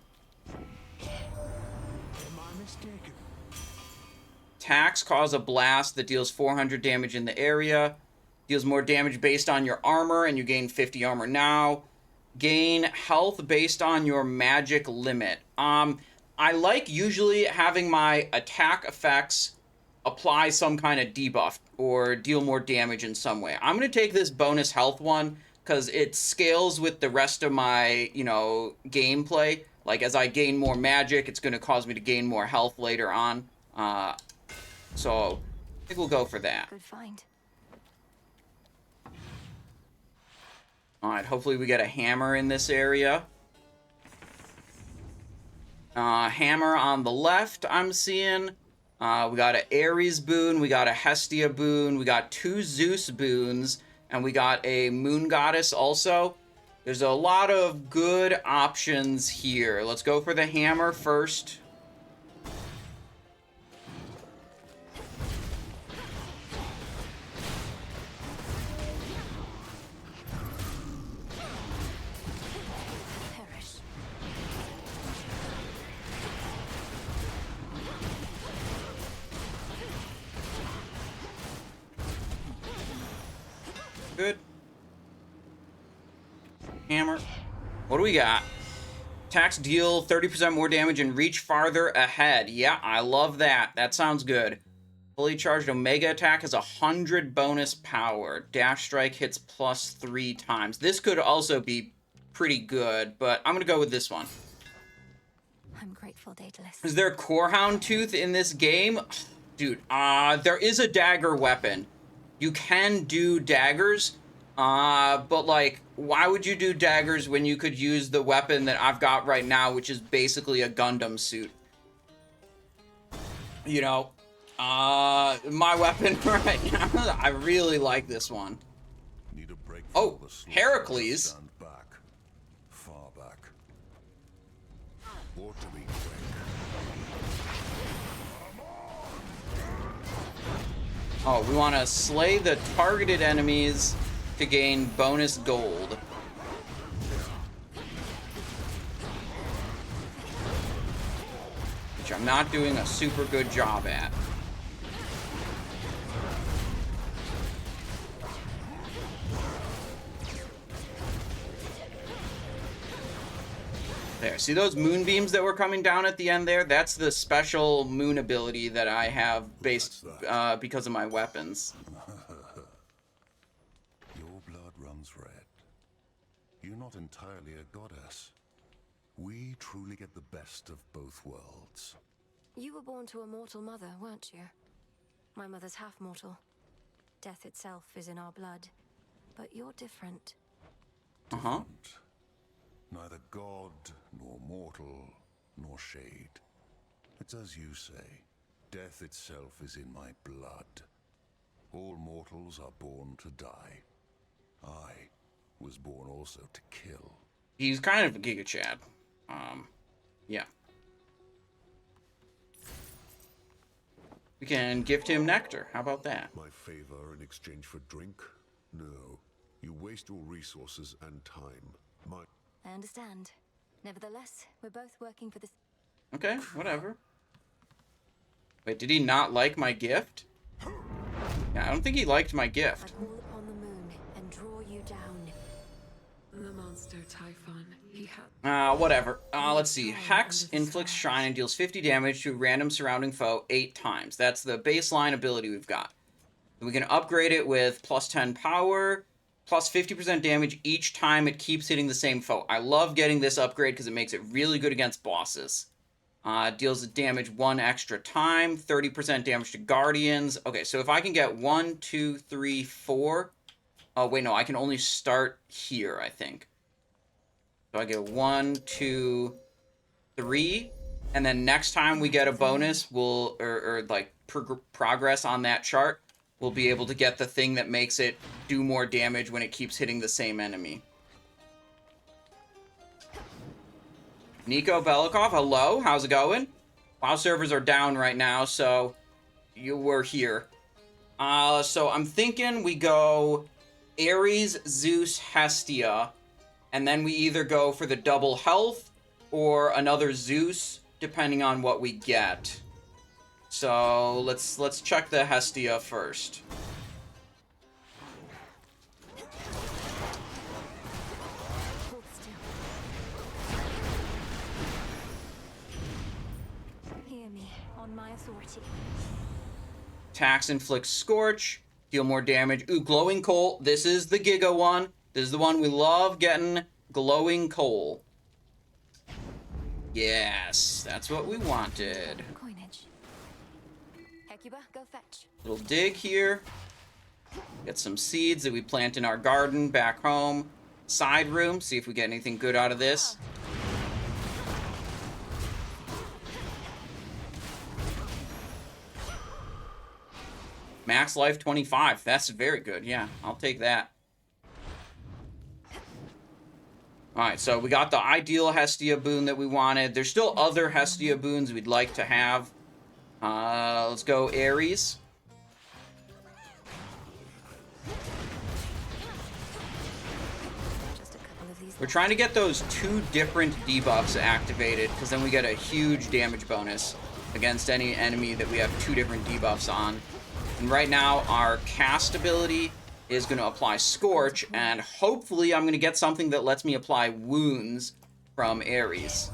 [SPEAKER 3] Am I mistaken?
[SPEAKER 1] Attacks cause a blast that deals 400 damage in the area. Deals more damage based on your armor, and you gain 50 armor now. Gain health based on your magic limit. I like usually having my attack effects apply some kind of debuff or deal more damage in some way. I'm going to take this bonus health one because it scales with the rest of my, gameplay. Like, as I gain more magic, it's going to cause me to gain more health later on. So, I think we'll go for that.
[SPEAKER 2] Good find.
[SPEAKER 1] Alright, hopefully we get a hammer in this area. Hammer on the left, I'm seeing. We got an Eris boon, we got a Hestia boon, we got 2 Zeus boons, and we got a Moon Goddess also. There's a lot of good options here. Let's go for the hammer first.
[SPEAKER 2] Perish.
[SPEAKER 1] Good. Hammer. What do we got? Attacks deal 30% more damage and reach farther ahead. Yeah, I love that. That sounds good. Fully charged Omega attack has 100 bonus power. Dash strike hits +3 times. This could also be pretty good, but I'm going to go with this one.
[SPEAKER 2] I'm grateful, Daedalus.
[SPEAKER 1] Is there a Corehound Tooth in this game? Dude, there is a dagger weapon. You can do daggers, but, like, why would you do daggers when you could use the weapon that I've got right now, which is basically a Gundam suit? My weapon right now, I really like this one.
[SPEAKER 3] Need a break from
[SPEAKER 1] Oh,
[SPEAKER 3] the slaughter.
[SPEAKER 1] Heracles.
[SPEAKER 3] Stand back. Far back. Ought to be quick.
[SPEAKER 1] Oh, we want to slay the targeted enemies to gain bonus gold. Which I'm not doing a super good job at. There, see those moonbeams that were coming down at the end there? That's the special moon ability that I have based because of my weapons.
[SPEAKER 3] Your blood runs red. You're not entirely a goddess. We truly get the best of both worlds.
[SPEAKER 2] You were born to a mortal mother, weren't you? My mother's half mortal. Death itself is in our blood. But you're different.
[SPEAKER 1] Uh-huh.
[SPEAKER 3] Neither god, nor mortal, nor shade. It's as you say, death itself is in my blood. All mortals are born to die. I was born also to kill.
[SPEAKER 1] He's kind of a Giga Chad. Yeah. We can gift him nectar. How about that?
[SPEAKER 3] My favor in exchange for drink? No. You waste your resources and time.
[SPEAKER 2] I understand. Nevertheless, we're both working for this.
[SPEAKER 1] Okay, whatever. Wait, did he not like my gift? Yeah, I don't think he liked my gift.
[SPEAKER 2] I call upon the moon and draw you down.
[SPEAKER 4] The monster Typhon, he had
[SPEAKER 1] Whatever. Let's see. Hex inflicts shine and deals 50 damage to a random surrounding foe 8 times. That's the baseline ability we've got. We can upgrade it with +10 power, plus 50% damage each time it keeps hitting the same foe. I love getting this upgrade because it makes it really good against bosses. Deals damage 1 extra time, 30% damage to guardians. Okay, so if I can get 1, 2, 3, 4... Oh, wait, no, I can only start here, I think. So I get 1, 2, 3, and then next time we get a bonus, we'll, progress on that chart, we'll be able to get the thing that makes it do more damage when it keeps hitting the same enemy. Nico Belikov, hello, how's it going? WoW servers are down right now, so you were here. So I'm thinking we go Ares, Zeus, Hestia, and then we either go for the double health or another Zeus depending on what we get. So let's check the Hestia first.
[SPEAKER 2] Hold still. Hear me, on my authority.
[SPEAKER 1] Tax inflicts Scorch. Deal more damage. Ooh, Glowing Coal. This is the Giga one. This is the one we love getting. Glowing Coal. Yes, that's what we wanted.
[SPEAKER 2] Coinage. Hecuba, go fetch.
[SPEAKER 1] Little dig here. Get some seeds that we plant in our garden back home. Side room. See if we get anything good out of this. Max life 25. That's very good. Yeah, I'll take that. Alright, so we got the ideal Hestia boon that we wanted. There's still other Hestia boons we'd like to have. Let's go Eris.
[SPEAKER 2] Just a couple of these.
[SPEAKER 1] We're trying to get those 2 different debuffs activated, because then we get a huge damage bonus against any enemy that we have 2 different debuffs on. And right now, our cast ability is going to apply Scorch, and hopefully I'm going to get something that lets me apply Wounds from Eris.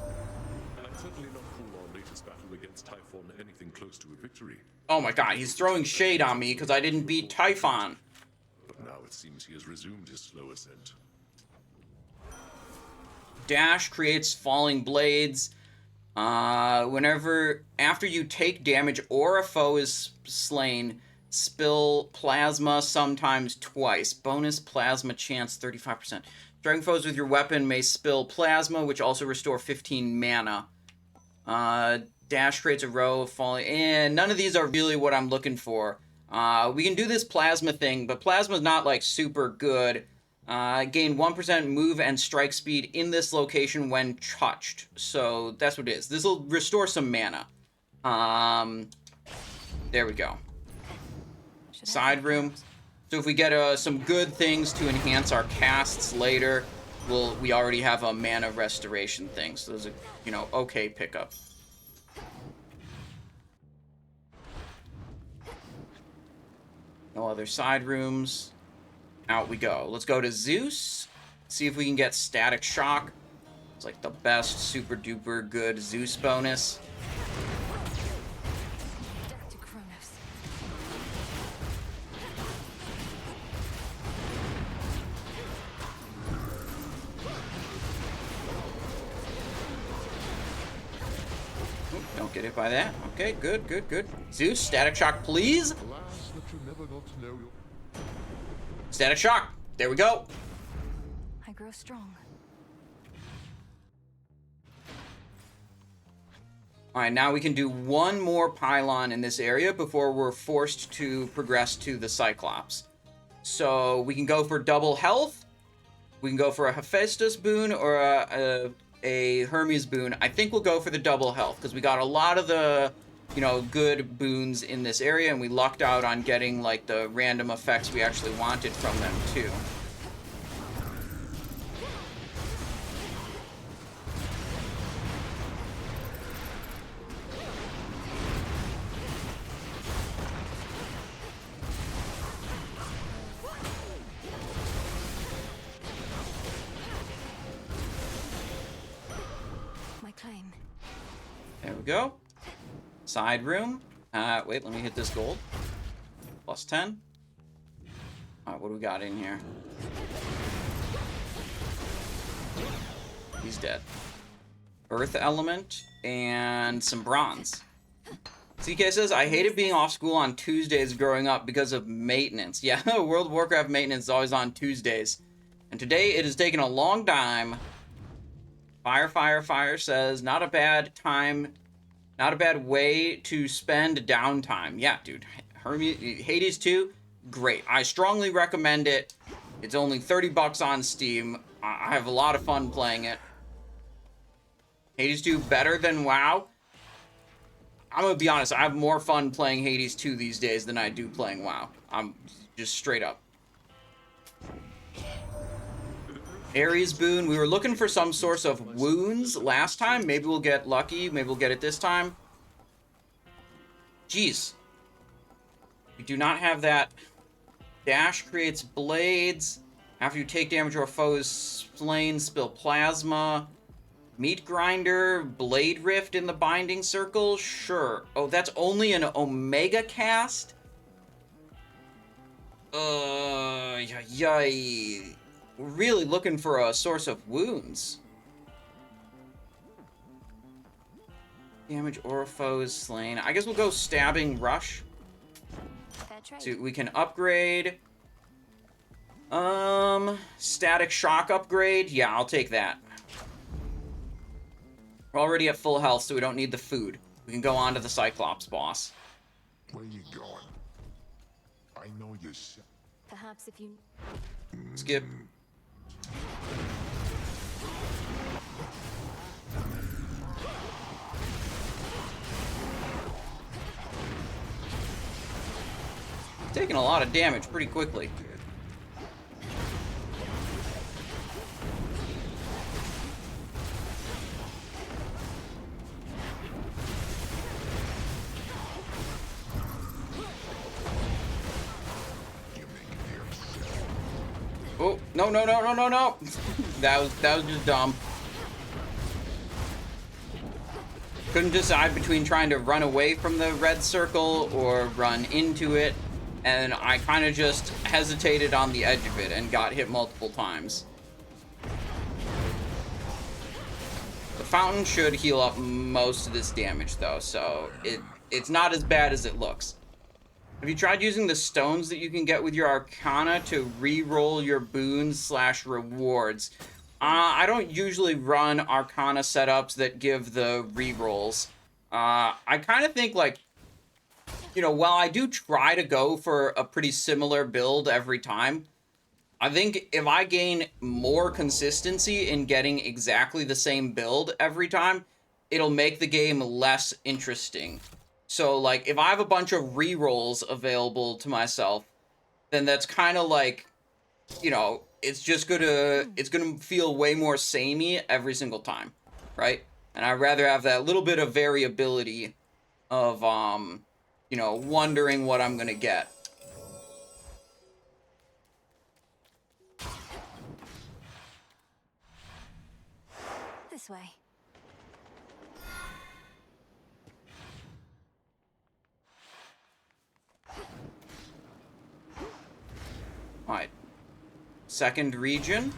[SPEAKER 3] I'd certainly not call our latest battle against Typhon anything close to a victory.
[SPEAKER 1] Oh my god, he's throwing shade on me because I didn't beat Typhon.
[SPEAKER 3] But now it seems he has resumed his slow ascent.
[SPEAKER 1] Dash creates Falling Blades. After you take damage or a foe is slain, spill plasma sometimes twice. Bonus plasma chance 35%. Striking foes with your weapon may spill plasma, which also restore 15 mana. Dash creates a row of falling, and none of these are really what I'm looking for. We can do this plasma thing, but plasma's not like super good. Gain 1% move and strike speed in this location when touched. So that's what it is. This will restore some mana. There we go. Side room. So if we get some good things to enhance our casts later, we already have a mana restoration thing. So those are, okay pickup. No other side rooms. Out we go. Let's go to Zeus. See if we can get Static Shock. It's like the best super duper good Zeus bonus.
[SPEAKER 2] Death to Kronos.
[SPEAKER 1] Oop, don't get hit by that. Okay, good, good, good. Zeus, Static Shock, please.
[SPEAKER 3] Alas, that you never got to know your...
[SPEAKER 1] Static Shock. There we go.
[SPEAKER 2] I grow strong.
[SPEAKER 1] Alright, now we can do one more pylon in this area before we're forced to progress to the Cyclops. So we can go for double health. We can go for a Hephaestus boon or a Hermes boon. I think we'll go for the double health because we got a lot of the, good boons in this area, and we lucked out on getting like the random effects we actually wanted from them too.
[SPEAKER 2] My claim.
[SPEAKER 1] There we go. Side room. Wait, let me hit this gold. Plus 10. Alright, what do we got in here? He's dead. Earth element and some bronze. CK says, I hated being off school on Tuesdays growing up because of maintenance. Yeah, World of Warcraft maintenance is always on Tuesdays. And today it has taken a long time. Fire says, not a bad time. Not a bad way to spend downtime. Yeah, dude. Hades 2, great. I strongly recommend it. It's only $30 on Steam. I have a lot of fun playing it. Hades 2 better than WoW? I'm gonna be honest, I have more fun playing Hades 2 these days than I do playing WoW. I'm just straight up. Ares boon. We were looking for some source of wounds last time. Maybe we'll get lucky. Maybe we'll get it this time. Jeez. We do not have that. Dash creates blades. After you take damage or a foe is slain, spill plasma. Meat grinder, blade rift in the binding circle? Sure. Oh, that's only an Omega cast? Yay. We're really looking for a source of wounds. Damage or foes slain. I guess we'll go stabbing rush. So we can upgrade. Static shock upgrade. Yeah, I'll take that. We're already at full health, so we don't need the food. We can go on to the Cyclops boss.
[SPEAKER 8] Where you going? I know you're sick.
[SPEAKER 2] Perhaps if you...
[SPEAKER 1] Skip. Taking a lot of damage pretty quickly. Oh, no. That was just dumb. Couldn't decide between trying to run away from the red circle or run into it. And I kind of just hesitated on the edge of it and got hit multiple times. The fountain should heal up most of this damage, though, so it's not as bad as it looks. Have you tried using the stones that you can get with your Arcana to re-roll your boons / rewards? I don't usually run Arcana setups that give the re-rolls. I kind of think, like, you know, while I do try to go for a pretty similar build every time, I think if I gain more consistency in getting exactly the same build every time, it'll make the game less interesting. So, like, if I have a bunch of rerolls available to myself, then that's kind of like, you know, it's gonna feel way more samey every single time, right? And I'd rather have that little bit of variability of, you know, wondering what I'm gonna get.
[SPEAKER 2] This way.
[SPEAKER 1] Alright. Second region.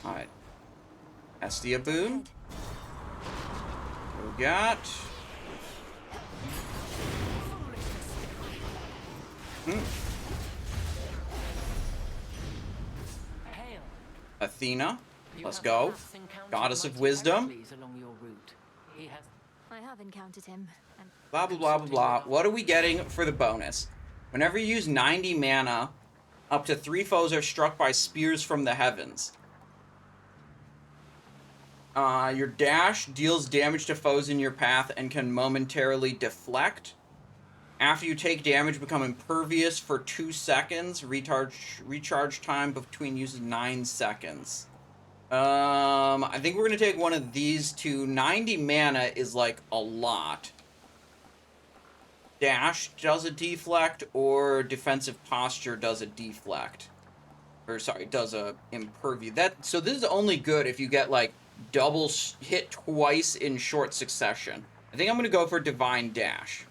[SPEAKER 1] Alright. Estia boon. We got... Athena. Let's go. Goddess of wisdom.
[SPEAKER 2] I have encountered him. And
[SPEAKER 1] Blah, blah, blah, blah, blah. What are we getting for the bonus? Whenever you use 90 mana, up to 3 foes are struck by spears from the heavens. Your dash deals damage to foes in your path and can momentarily deflect. After you take damage, become impervious for 2 seconds. Recharge time between uses 9 seconds. I think we're going to take one of these two. 90 mana is, like, a lot. Dash does a deflect, or defensive posture does a deflect. Or, sorry, does a impervious. So this is only good if you get, like, double hit twice in short succession. I think I'm going to go for Divine Dash.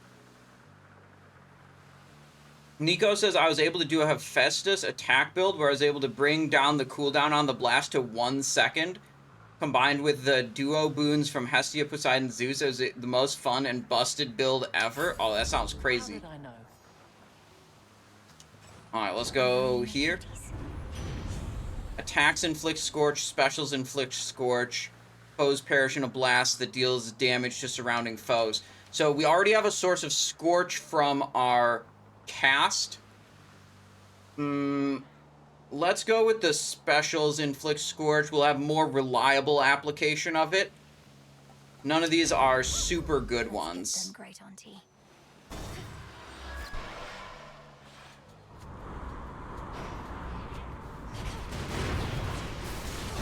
[SPEAKER 1] Nico says, I was able to do a Hephaestus attack build where I was able to bring down the cooldown on the blast to 1 second. Combined with the duo boons from Hestia, Poseidon, Zeus, it was the most fun and busted build ever. Oh, that sounds crazy. Alright, let's go here. Attacks inflict Scorch, specials inflict Scorch. Foes perish in a blast that deals damage to surrounding foes. So we already have a source of Scorch from our cast. let's go with the specials inflict scorch. We'll have more reliable application of it. None of these are super good ones.
[SPEAKER 2] Great auntie.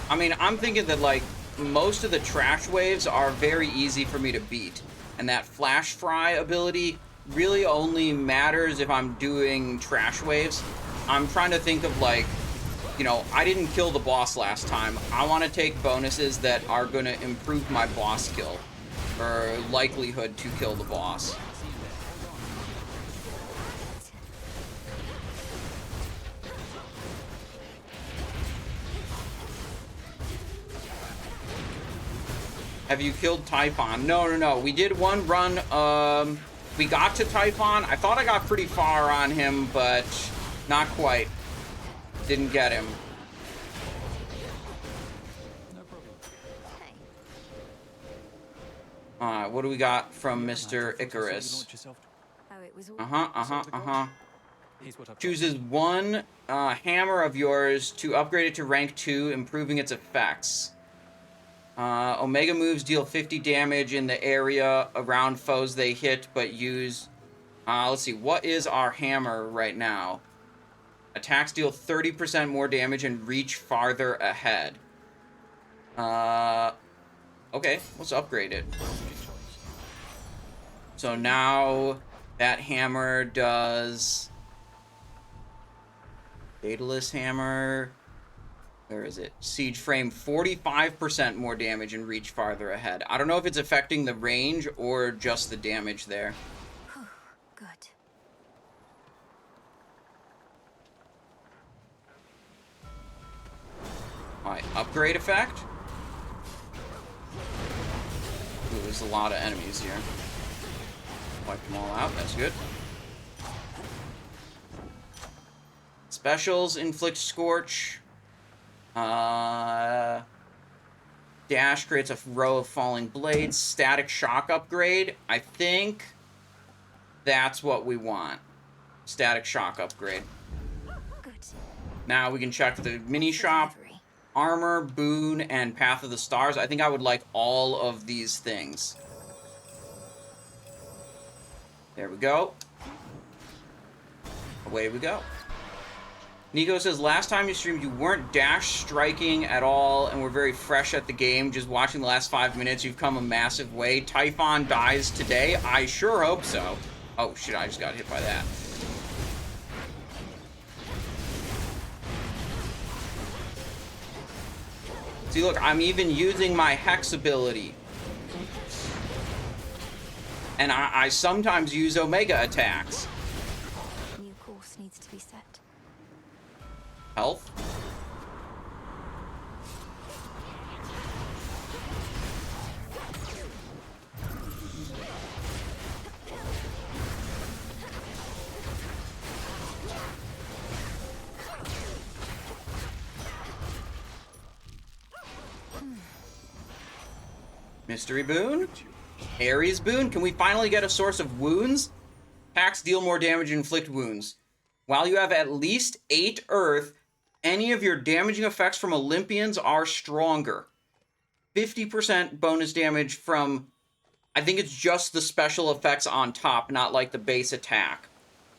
[SPEAKER 1] I mean, I'm thinking that, like, most of the trash waves are very easy for me to beat. And that flash fry ability really only matters if I'm doing trash waves. I'm trying to think of, like, you know, I didn't kill the boss last time. I want to take bonuses that are going to improve my boss kill, or likelihood to kill the boss. Have you killed Typhon? No. We did one run. We got to Typhon. I thought I got pretty far on him, but not quite. Didn't get him. What do we got from Mr. Icarus? Chooses one hammer of yours to upgrade it to rank 2, improving its effects. Omega moves deal 50 damage in the area around foes they hit, but use... let's see, what is our hammer right now? Attacks deal 30% more damage and reach farther ahead. Okay, let's upgrade it. So now that hammer does... Daedalus hammer... Where is it? Siege frame, 45% more damage and reach farther ahead. I don't know if it's affecting the range or just the damage there.
[SPEAKER 2] Good.
[SPEAKER 1] Alright, upgrade effect. Ooh, there's a lot of enemies here. Wipe them all out, that's good. Specials, inflict scorch. Dash creates a row of falling blades. Static shock upgrade. I think that's what we want. Static shock upgrade.
[SPEAKER 2] Good.
[SPEAKER 1] Now we can check the mini shop. Armor, boon, and Path of the Stars. I think I would like all of these things. There we go. Away we go. Nico says, last time you streamed, you weren't dash striking at all and were very fresh at the game. Just watching the last 5 minutes, you've come a massive way. Typhon dies today? I sure hope so. Oh, shit, I just got hit by that. See, look, I'm even using my Hex ability. And I sometimes use Omega attacks.
[SPEAKER 2] New course needs to be set.
[SPEAKER 1] Health. Mystery boon. Ares boon. Can we finally get a source of wounds? Attacks deal more damage and inflict wounds. While you have at least 8 earth, any of your damaging effects from Olympians are stronger. 50% bonus damage from, I think it's just the special effects on top, not like the base attack.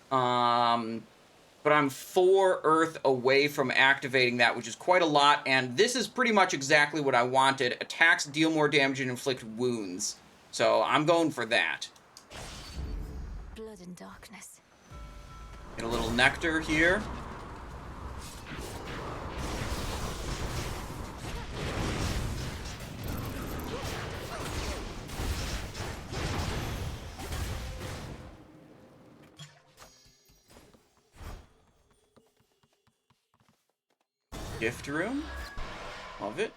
[SPEAKER 1] But I'm 4 earth away from activating that, which is quite a lot, and this is pretty much exactly what I wanted. Attacks deal more damage and inflict wounds. So I'm going for that.
[SPEAKER 2] Blood and darkness.
[SPEAKER 1] Get a little nectar here. Gift room. Love it.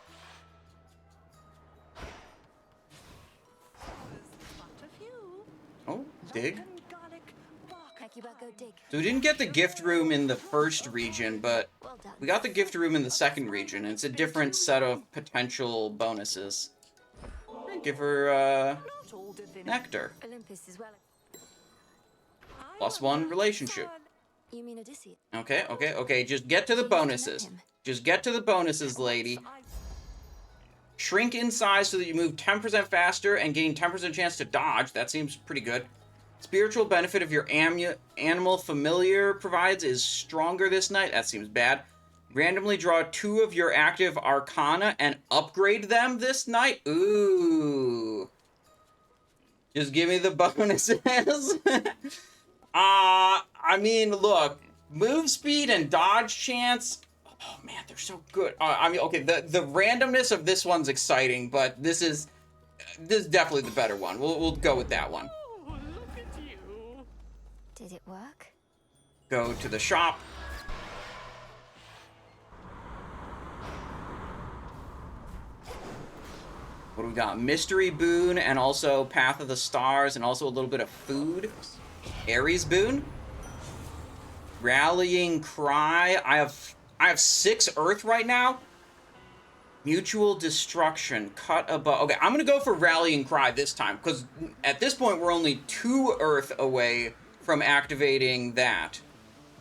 [SPEAKER 1] Oh, dig. So we didn't get the gift room in the first region, but we got the gift room in the second region. And it's a different set of potential bonuses. Give her nectar.
[SPEAKER 2] Olympus is well.
[SPEAKER 1] +1 relationship.
[SPEAKER 2] You mean Odysseus?
[SPEAKER 1] Okay. Just get to the bonuses. Just get to the bonuses, lady. Shrink in size so that you move 10% faster and gain 10% chance to dodge. That seems pretty good. Spiritual benefit of your animal familiar provides is stronger this night. That seems bad. Randomly draw 2 of your active arcana and upgrade them this night. Ooh. Just give me the bonuses. I mean, look, move speed and dodge chance. Oh man, they're so good. I mean, okay, the randomness of this one's exciting, but this is definitely the better one. We'll go with that one.
[SPEAKER 4] Oh, look at you.
[SPEAKER 2] Did it work?
[SPEAKER 1] Go to the shop. What do we got? Mystery boon and also Path of the Stars and also a little bit of food. Ares boon. Rallying Cry. I have 6 Earth right now. Mutual Destruction. Cut above. Okay, I'm gonna go for Rallying Cry this time because at this point we're only 2 Earth away from activating that.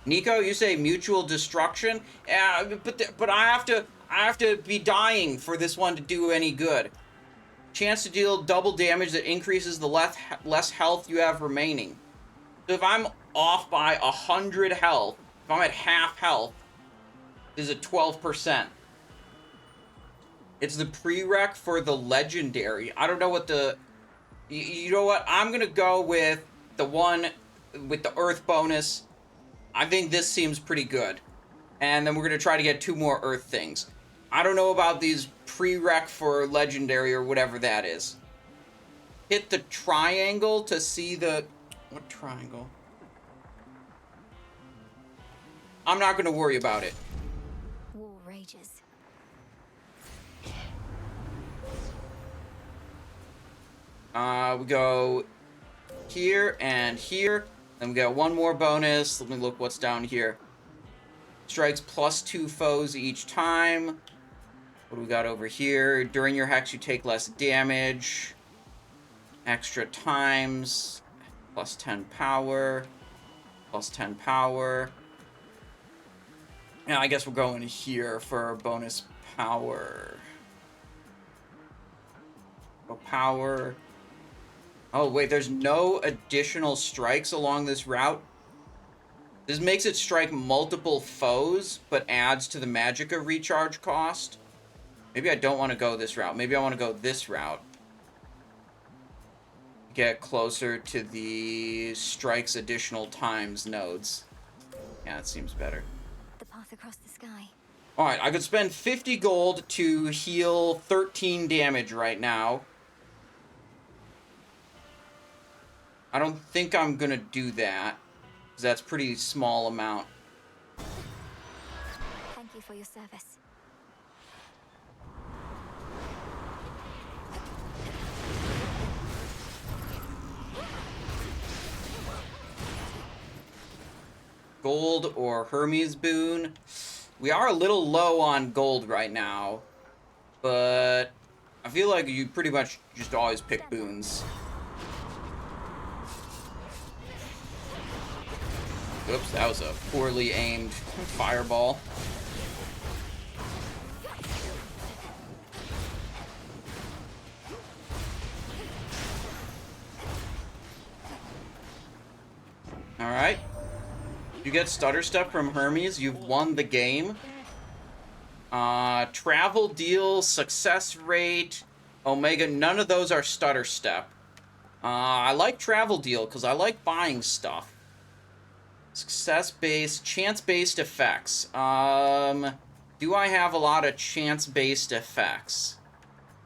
[SPEAKER 1] Nico, you say Mutual Destruction? Yeah, but I have to be dying for this one to do any good. Chance to deal double damage that increases the less health you have remaining. So if I'm off by 100 health, if I'm at half health, is it 12%? It's the prereq for the legendary. I don't know what the... You know what? I'm going to go with the one with the earth bonus. I think this seems pretty good. And then we're going to try to get 2 more earth things. I don't know about these prereq for legendary or whatever that is. Hit the triangle to see the... What triangle? I'm not going to worry about it.
[SPEAKER 2] War rages.
[SPEAKER 1] We go here and here. Then we got 1 more bonus. Let me look what's down here. Strikes +2 foes each time. What do we got over here? During your hex, you take less damage. Extra times. +10 power. +10 power. Yeah, I guess we're going here for bonus power. Power. Oh, wait, there's no additional strikes along this route. This makes it strike multiple foes, but adds to the magicka recharge cost. Maybe I don't want to go this route. Maybe I want to go this route. Get closer to the strikes additional times nodes. Yeah, it seems better.
[SPEAKER 2] The path across the sky.
[SPEAKER 1] Alright, I could spend 50 gold to heal 13 damage right now. I don't think I'm gonna do that, because that's a pretty small amount.
[SPEAKER 2] Thank you for your service.
[SPEAKER 1] Gold or Hermes boon. We are a little low on gold right now, but I feel like you pretty much just always pick boons. Oops, that was a poorly aimed fireball. Alright. You get stutter step from Hermes, you've won the game. Travel deal, success rate, Omega, none of those are stutter step. I like travel deal because I like buying stuff. Success-based, chance-based effects. Do I have a lot of chance-based effects?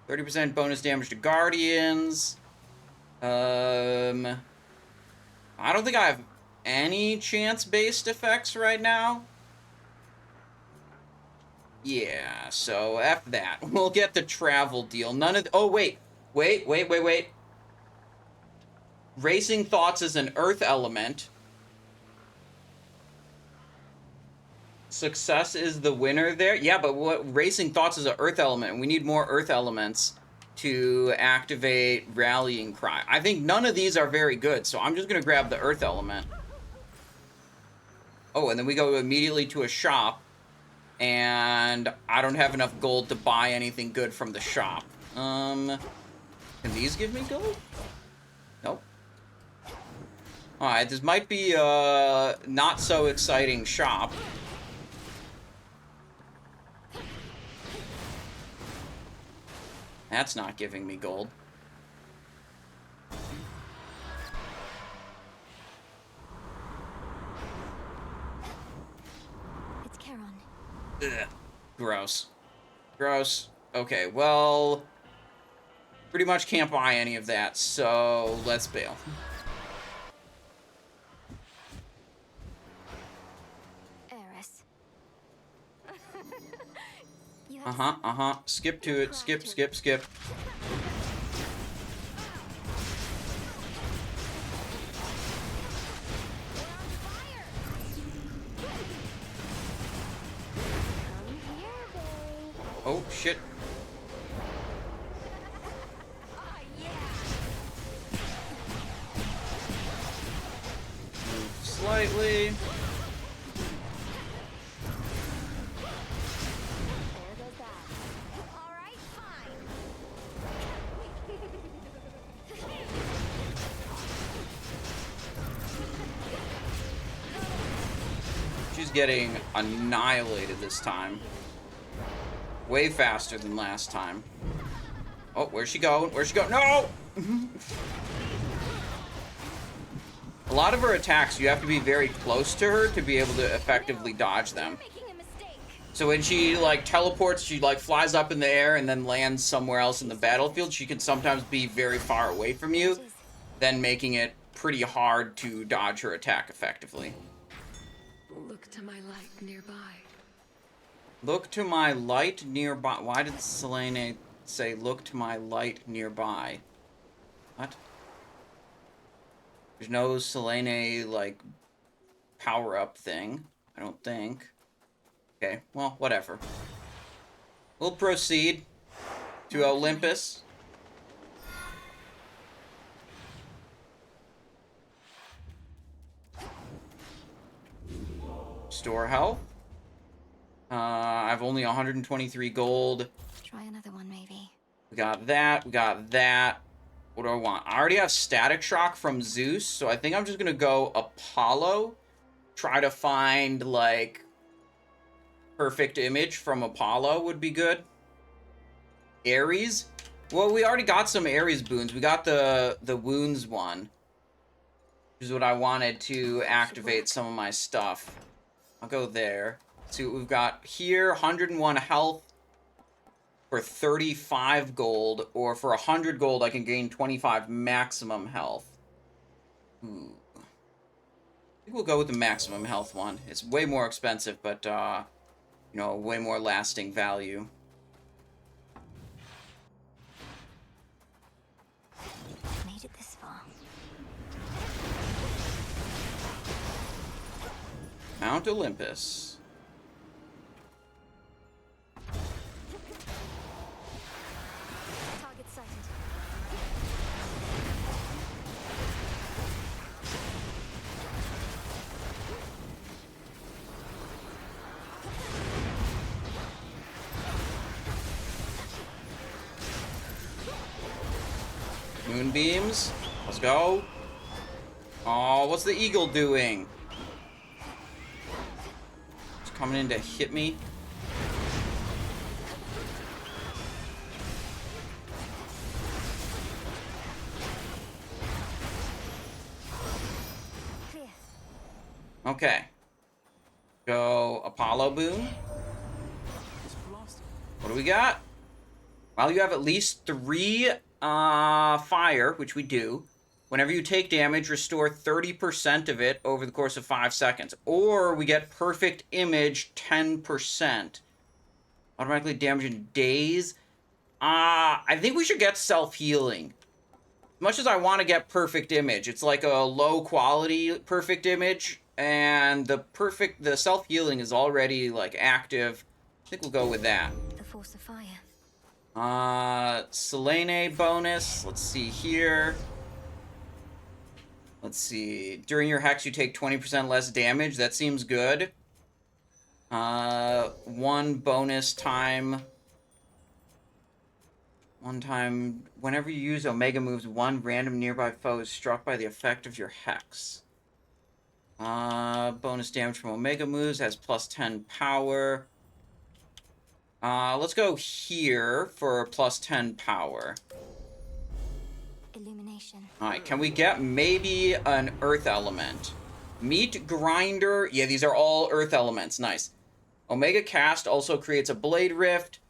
[SPEAKER 1] 30% bonus damage to Guardians. I don't think I have any chance-based effects right now. Yeah, so F that. We'll get the travel deal. None of... Oh, wait. Wait. Racing Thoughts is an earth element. Success is the winner there. Yeah, but what Racing Thoughts is an earth element, and we need more earth elements to activate Rallying Cry. I think none of these are very good, so I'm just going to grab the earth element. Oh, and then we go immediately to a shop, and I don't have enough gold to buy anything good from the shop. Can these give me gold? Nope. Alright, this might be a not so exciting shop. That's not giving me gold.
[SPEAKER 2] It's Charon.
[SPEAKER 1] Ugh. Gross. Gross. Okay, well, pretty much can't buy any of that, so let's bail.
[SPEAKER 2] Eris.
[SPEAKER 1] Skip to it. Skip, skip, skip. Oh, shit. Move slightly. She's getting annihilated this time. Way faster than last time. Oh, where's she going? Where's she going? No! A lot of her attacks, you have to be very close to her to be able to effectively dodge them. So when she, like, teleports, she, like, flies up in the air and then lands somewhere else in the battlefield, she can sometimes be very far away from you, then making it pretty hard to dodge her attack effectively.
[SPEAKER 4] Look to my light nearby.
[SPEAKER 1] Look to my light nearby. Why did Selene say, look to my light nearby? What? There's no Selene, like, power-up thing, I don't think. Okay, well, whatever. We'll proceed to Olympus. Store health. I've only 123 gold.
[SPEAKER 2] Try another one, maybe.
[SPEAKER 1] We got that. We got that. What do I want? I already have Static Shock from Zeus, so I think I'm just gonna go Apollo. Try to find, like, perfect image from Apollo would be good. Ares. Well, we already got some Ares boons. We got the wounds one, which is what I wanted to activate some of my stuff. I'll go there. See what we've got here. 101 health for 35 gold, or for 100 gold I can gain 25 maximum health. Ooh. I think we'll go with the maximum health one. It's way more expensive, but you know, way more lasting value.
[SPEAKER 2] Made it this far.
[SPEAKER 1] Mount Olympus.
[SPEAKER 2] Target sighted.
[SPEAKER 1] Moonbeams. Let's go. Oh, what's the eagle doing? It's coming in to hit me.
[SPEAKER 2] Clear.
[SPEAKER 1] Okay. Go Apollo boon. What do we got? Well, you have at least 3 fire, which we do. Whenever you take damage, restore 30% of it over the course of 5 seconds. Or we get perfect image 10%. Automatically damage in days. I think we should get self-healing. As much as I want to get perfect image, it's like a low quality perfect image, and the self-healing is already like active. I think we'll go with that.
[SPEAKER 2] The force of fire.
[SPEAKER 1] Selene bonus. Let's see here. Let's see. During your hex, you take 20% less damage. That seems good. One bonus time. One time, whenever you use Omega moves, one random nearby foe is struck by the effect of your hex. Bonus damage from Omega moves has plus 10 power. Let's go here for plus 10 power.
[SPEAKER 2] Illumination.
[SPEAKER 1] Alright, can we get maybe an earth element? Meat grinder. Yeah, these are all earth elements. Nice. Omega cast also creates a blade rift.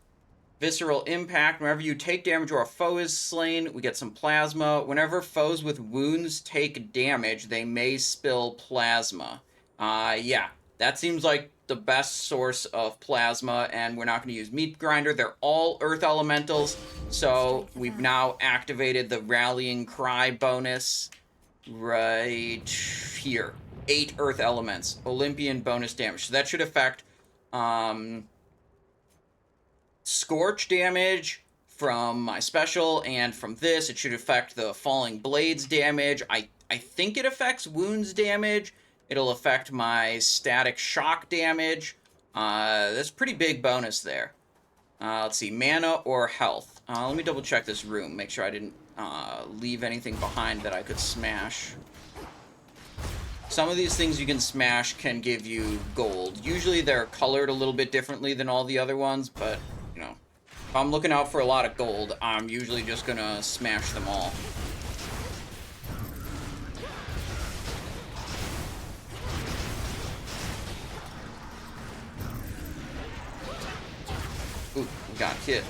[SPEAKER 1] Visceral impact. Whenever you take damage or a foe is slain, we get some plasma. Whenever foes with wounds take damage, they may spill plasma. Yeah, that seems like the best source of plasma, and we're not going to use meat grinder. They're all earth elementals, so we've now activated the rallying cry bonus right here. 8 earth elements. Olympian bonus damage. So that should affect scorch damage from my special, and from this it should affect the falling blades damage. I think it affects wounds damage. It'll affect my static shock damage. That's a pretty big bonus there. Let's see, mana or health. Let me double check this room, make sure I didn't leave anything behind that I could smash. Some of these things you can smash can give you gold. Usually they're colored a little bit differently than all the other ones, but, you know, if I'm looking out for a lot of gold, I'm usually just gonna smash them all. Ooh, we got hit.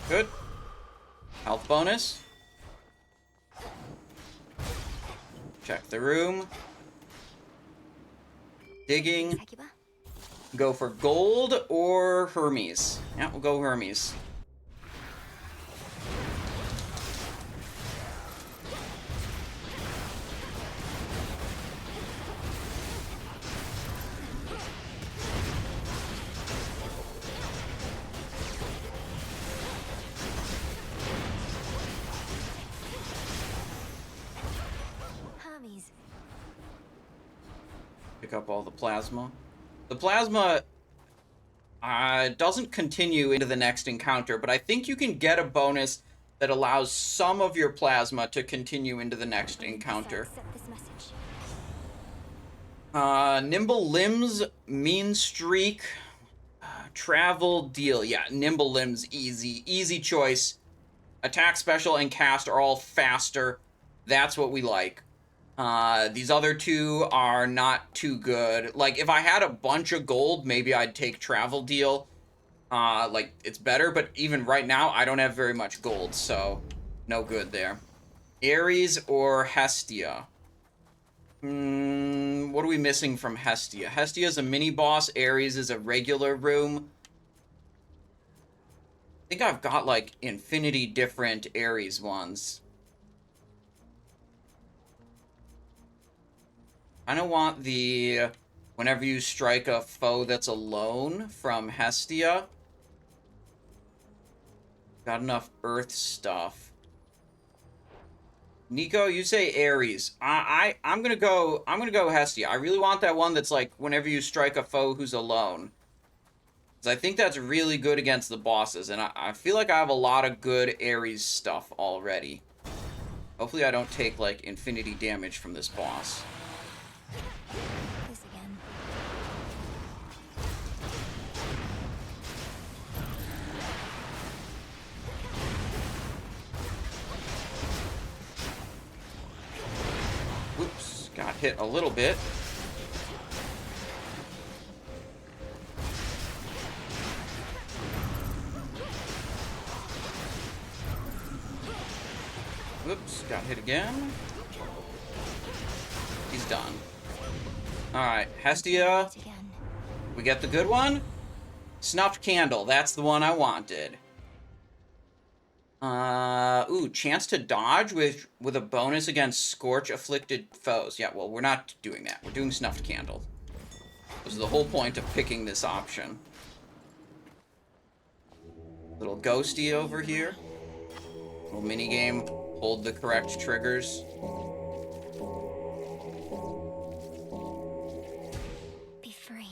[SPEAKER 1] Good. Health bonus. Check the room. Digging. Go for gold or Hermes. Yeah, we'll go Hermes. Pick up all the plasma. The plasma doesn't continue into the next encounter, but I think you can get a bonus that allows some of your plasma to continue into the next encounter. Nimble limbs, mean streak, travel, deal. Yeah, nimble limbs, easy choice. Attack, special, and cast are all faster. That's what we like. These other two are not too good. Like, if I had a bunch of gold, maybe I'd take travel deal. Like, it's better, but even right now, I don't have very much gold, so no good there. Eris or Hestia? What are we missing from Hestia? Hestia is a mini-boss. Eris is a regular room. I think I've got, like, infinity different Eris ones. I don't want the whenever you strike a foe that's alone from Hestia. Got enough earth stuff. Nico, you say Eris. I'm gonna go Hestia. I really want that one that's like whenever you strike a foe who's alone. Because I think that's really good against the bosses, and I feel like I have a lot of good Eris stuff already. Hopefully I don't take like infinity damage from this boss.
[SPEAKER 2] This again.
[SPEAKER 1] Oops, got hit a little bit. Oops, got hit again. He's done. Alright, Hestia. We get the good one? Snuffed Candle, that's the one I wanted. Ooh, chance to dodge with a bonus against Scorch afflicted foes. Yeah, well, we're not doing that. We're doing Snuffed Candle. was the whole point of picking this option. Little ghosty over here. Little mini game. Hold the correct triggers.
[SPEAKER 2] Be free.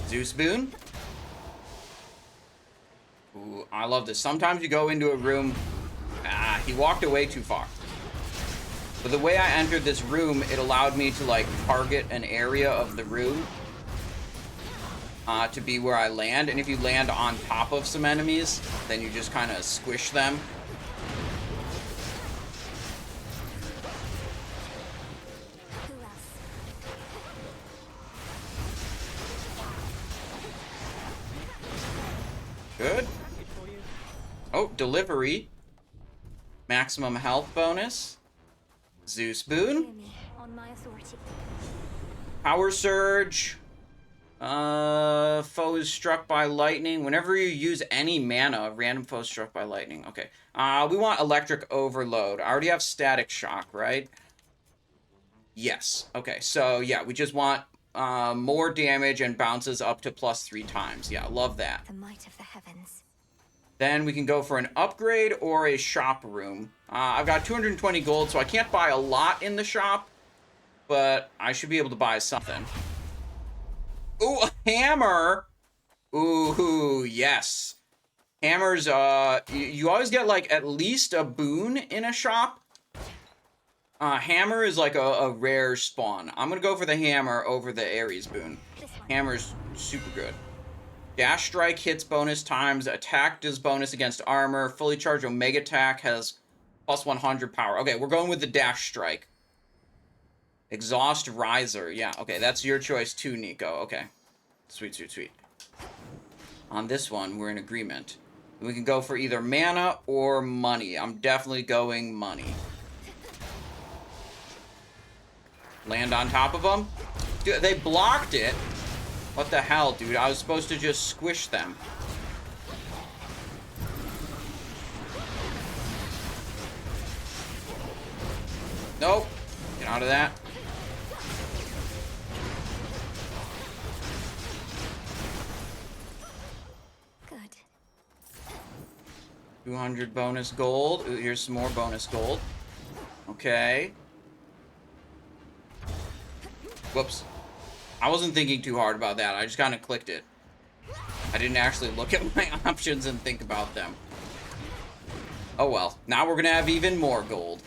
[SPEAKER 1] Zeus boon. Ooh, I love this. Sometimes you go into a room. Ah, he walked away too far. But the way I entered this room, it allowed me to like target an area of the room to be where I land. And if you land on top of some enemies, then you just kind of squish them.
[SPEAKER 2] Who else?
[SPEAKER 1] Good. Oh, delivery. Maximum health bonus. Zeus boon.
[SPEAKER 2] Hear me on my authority.
[SPEAKER 1] Power surge. Foes struck by lightning. Whenever you use any mana, random foes struck by lightning. Okay. We want electric overload. I already have static shock, right? Yes. Okay. So yeah, we just want more damage and bounces up to +3 times. Yeah, love that.
[SPEAKER 2] The might of the heavens.
[SPEAKER 1] Then we can go for an upgrade or a shop room. I've got 220 gold, so I can't buy a lot in the shop, but I should be able to buy something. Ooh, a hammer! Ooh, yes. Hammers, you always get, like, at least a boon in a shop. Hammer is, like, a rare spawn. I'm gonna go for the hammer over the Eris boon. Hammer's super good. Dash strike hits bonus times. Attack does bonus against armor. Fully charged Omega attack has +100 power. Okay, we're going with the dash strike. Exhaust riser. Yeah, okay, that's your choice too, Nico. Okay. Sweet, sweet, sweet. On this one, we're in agreement. We can go for either mana or money. I'm definitely going money. Land on top of them. Dude, they blocked it. What the hell, dude? I was supposed to just squish them. Nope. Get out of that.
[SPEAKER 2] Good.
[SPEAKER 1] 200 bonus gold. Ooh, here's some more bonus gold. Okay. Whoops. I wasn't thinking too hard about that. I just kind of clicked it. I didn't actually look at my options and think about them. Oh well. Now we're going to have even more gold.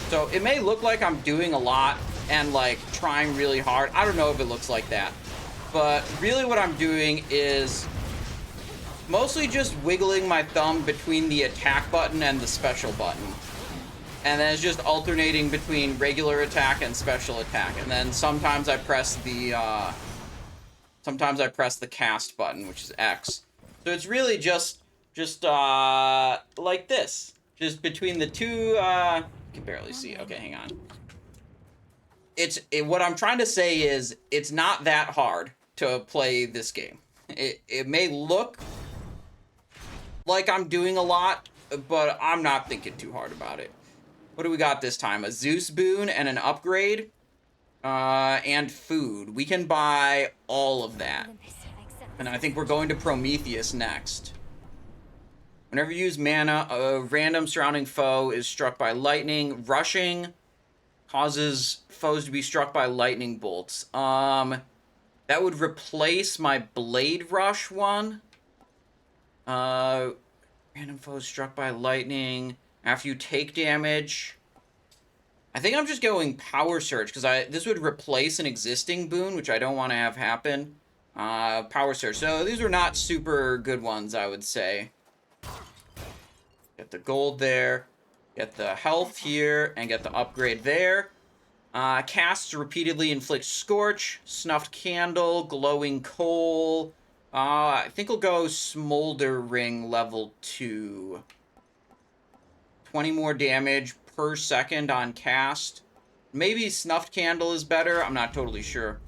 [SPEAKER 1] So it may look like I'm doing a lot and like trying really hard. I don't know if it looks like that. But really what I'm doing is mostly just wiggling my thumb between the attack button and the special button. And then it's just alternating between regular attack and special attack. And then sometimes I press the cast button, which is X. So it's really just like this. Just between the two, I can barely see. Okay, hang on. What I'm trying to say is it's not that hard to play this game. It may look like I'm doing a lot, but I'm not thinking too hard about it. What do we got this time? A Zeus boon and an upgrade, and food. We can buy all of that.
[SPEAKER 2] Olympus accepts.
[SPEAKER 1] And I think we're going to Prometheus next. Whenever you use mana, a random surrounding foe is struck by lightning. Rushing causes foes to be struck by lightning bolts. That would replace my Blade Rush one. Random foes struck by lightning. After you take damage. I think I'm just going Power Surge, because this would replace an existing boon, which I don't want to have happen. Power Surge. So these are not super good ones, I would say. Get the gold there. Get the health here, and get the upgrade there. Casts repeatedly inflict Scorch, Snuffed Candle, Glowing Coal. I think we'll go Smoldering level 2. 20 more damage per second on cast. Maybe Snuffed Candle is better. I'm not totally sure.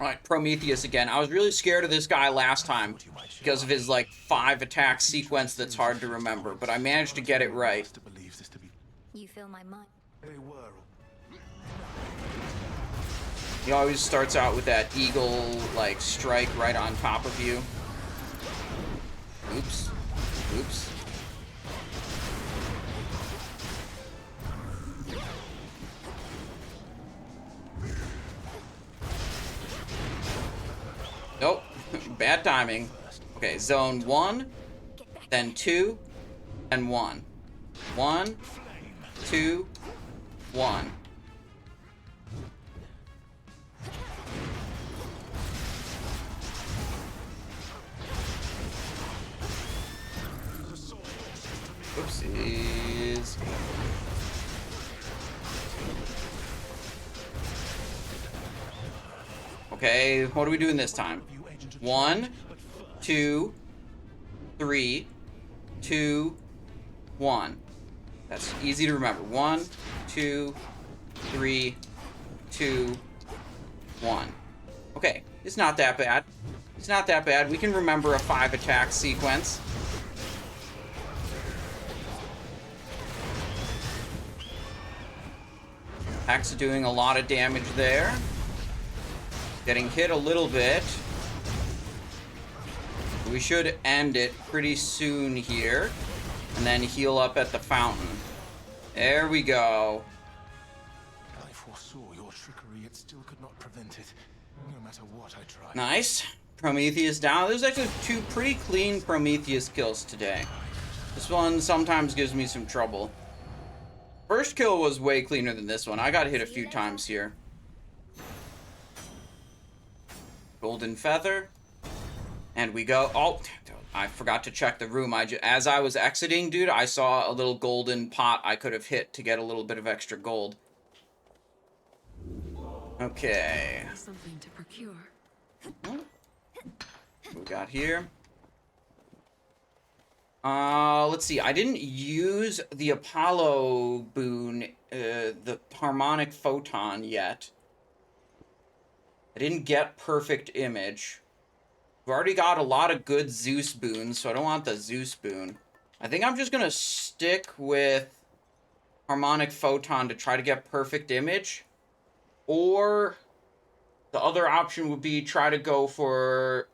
[SPEAKER 1] Alright, Prometheus again. I was really scared of this guy last time because of his, like, 5 attack sequence that's hard to remember, but I managed to get it right.
[SPEAKER 2] You fill my mind.
[SPEAKER 1] He always starts out with that eagle, like, strike right on top of you. Oops. Oops. Nope. Bad timing. Okay, zone 1, then 2, and 1. 1, 2, 1. Oopsies. Okay, what are we doing this time? 1, 2, 3, 2, 1. That's easy to remember. 1, 2, 3, 2, 1. Okay, it's not that bad. It's not that bad. We can remember a 5 attack sequence. Axe doing a lot of damage there. Getting hit a little bit. We should end it pretty soon here. And then heal up at the fountain. There we go.
[SPEAKER 9] I foresaw your trickery, yet still could not prevent it, no matter what I tried.
[SPEAKER 1] Nice. Prometheus down. There's actually 2 pretty clean Prometheus kills today. This one sometimes gives me some trouble. First kill was way cleaner than this one. I got hit a few times here. Golden feather. And we go. Oh, I forgot to check the room. As I was exiting, dude, I saw a little golden pot I could have hit to get a little bit of extra gold. Okay.
[SPEAKER 4] Something to procure.
[SPEAKER 1] What we got here? Let's see. I didn't use the Apollo boon, the harmonic photon yet. I didn't get perfect image. We've already got a lot of good Zeus boons, so I don't want the Zeus boon. I think I'm just gonna stick with harmonic photon to try to get perfect image. Or the other option would be try to go for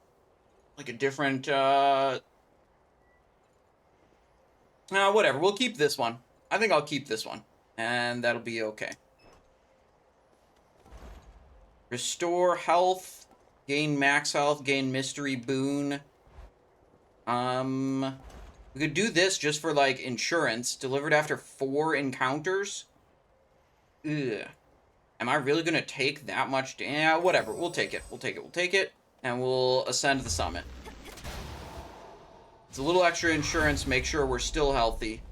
[SPEAKER 1] like a different, whatever. We'll keep this one. I think I'll keep this one. And that'll be okay. Restore health. Gain max health. Gain mystery boon. We could do this just for, like, insurance. Delivered after 4 encounters. Ugh. Am I really gonna take that much? Yeah, whatever. We'll take it. We'll take it. We'll take it. And we'll ascend the summit. It's a little extra insurance. Make sure we're still healthy.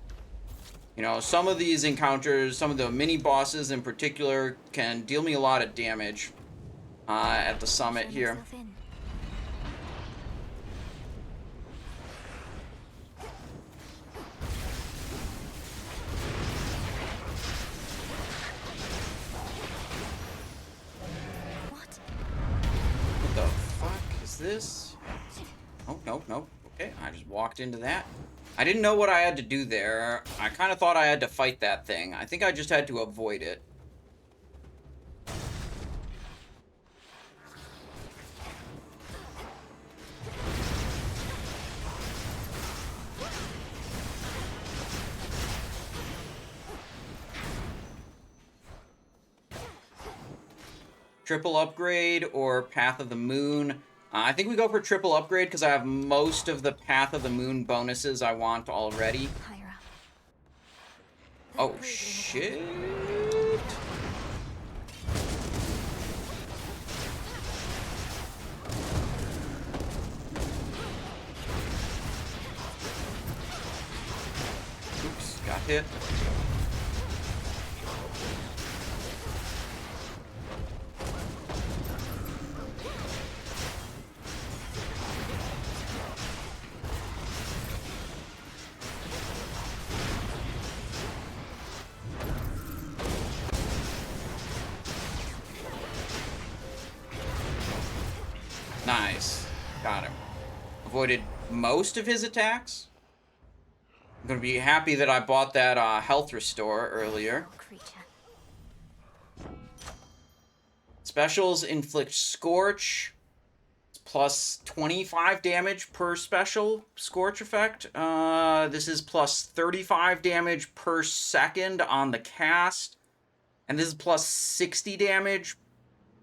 [SPEAKER 1] You know, some of these encounters, some of the mini bosses in particular, can deal me a lot of damage at the summit here. What the fuck is this? Oh, nope, nope. Okay, I just walked into that. I didn't know what I had to do there. I kind of thought I had to fight that thing. I think I just had to avoid it. Triple upgrade or Path of the Moon. I think we go for triple upgrade because I have most of the Path of the Moon bonuses I want already. Oh, shit. Oops, got hit. Nice. Got him. Avoided most of his attacks. I'm gonna be happy that I bought that health restore earlier.
[SPEAKER 2] Creature.
[SPEAKER 1] Specials inflict Scorch. Plus 25 damage per special Scorch effect. This is plus 35 damage per second on the cast. And this is plus 60 damage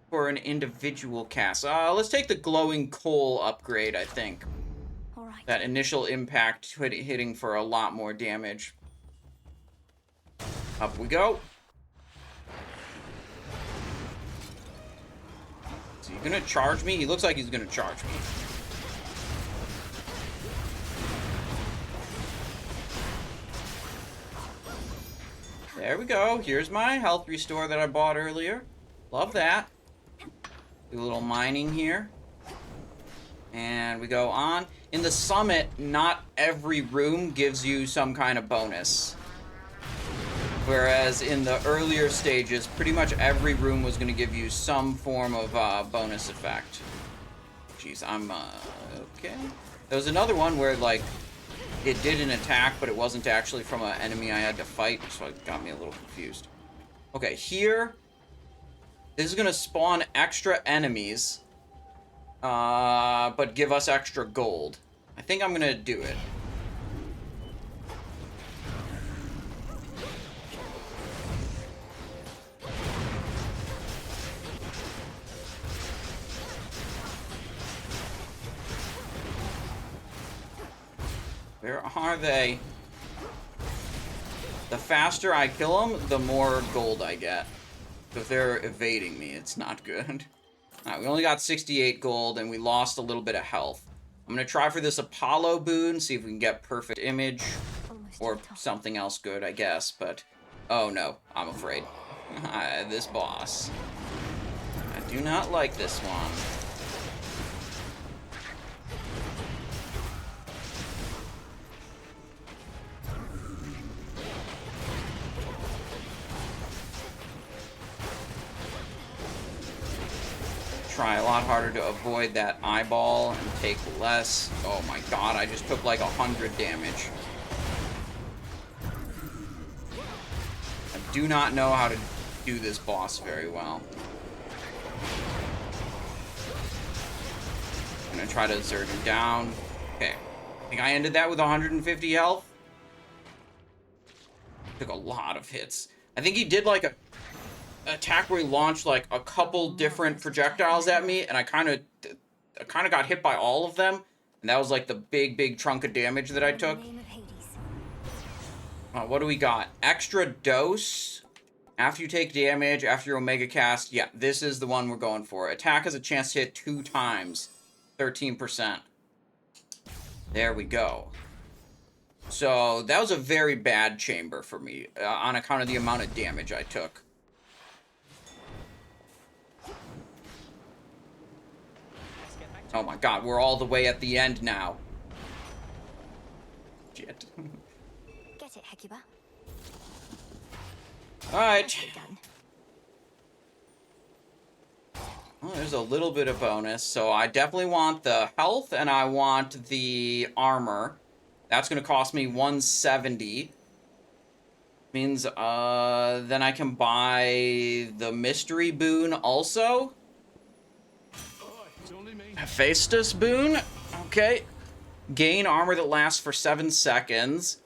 [SPEAKER 1] for an individual cast. Let's take the glowing coal upgrade, I think.
[SPEAKER 2] All right.
[SPEAKER 1] That initial impact hitting for a lot more damage. Up we go. Is he gonna charge me? He looks like he's gonna charge me. There we go. Here's my health restore that I bought earlier. Love that. Do a little mining here. And we go on. In the summit, not every room gives you some kind of bonus. Whereas in the earlier stages, pretty much every room was going to give you some form of bonus effect. Jeez, I'm, okay. There was another one where, like, it did an attack, but it wasn't actually from an enemy I had to fight, so it got me a little confused. Okay, here, this is going to spawn extra enemies, but give us extra gold. I think I'm going to do it. Where are they? The faster I kill them, the more gold I get. So if they're evading me, it's not good. Alright, we only got 68 gold, and we lost a little bit of health. I'm gonna try for this Apollo boon, see if we can get perfect image. Or something else good, I guess, but... Oh no, I'm afraid. This boss. I do not like this one. Try a lot harder to avoid that eyeball and take less. Oh my god, I just took like 100 damage. I do not know how to do this boss very well. I'm gonna try to zerg him down. Okay, I think I ended that with 150 health. Took a lot of hits. I think he did like a attack where he launched like a couple different projectiles at me, and I kind of got hit by all of them, and that was like the big chunk of damage that I took. What do we got? Extra dose after you take damage after your Omega cast. Yeah, this is the one we're going for. Attack has a chance to hit 2 times, 13%. There we go. So that was a very bad chamber for me on account of the amount of damage I took. Oh my god, we're all the way at the end now. Shit.
[SPEAKER 2] Get it, Hecuba.
[SPEAKER 1] Alright. Well, there's a little bit of bonus, so I definitely want the health and I want the armor. That's going to cost me 170. Means, then I can buy the mystery boon also. Hephaestus boon. Okay. Gain armor that lasts for 7 seconds.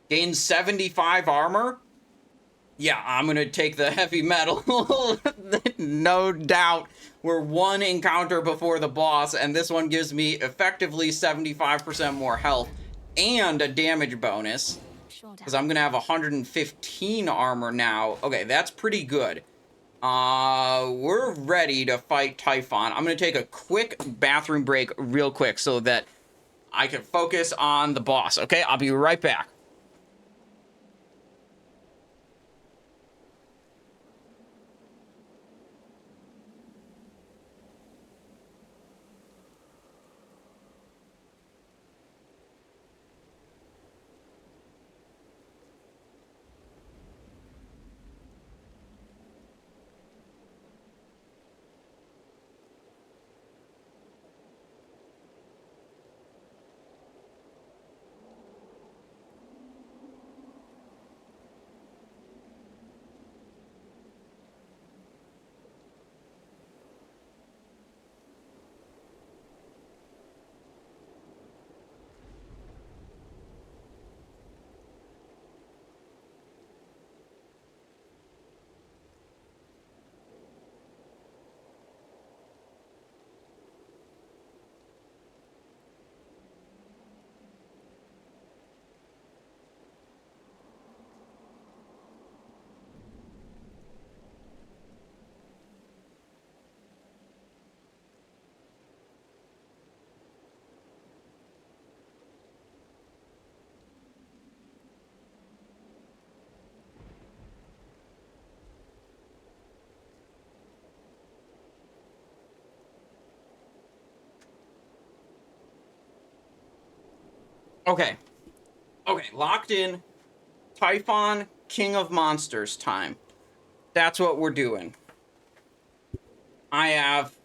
[SPEAKER 1] Gain 75 armor. Yeah, I'm gonna take the heavy metal. No doubt. We're one encounter before the boss, and this one gives me effectively 75% more health and a damage bonus. Because I'm gonna have 115 armor now. Okay, that's pretty good. We're ready to fight Typhon. I'm gonna take a quick bathroom break real quick so that I can focus on the boss. Okay, I'll be right back. Okay. Okay, locked in. Typhon, King of Monsters time. That's what we're doing. I have,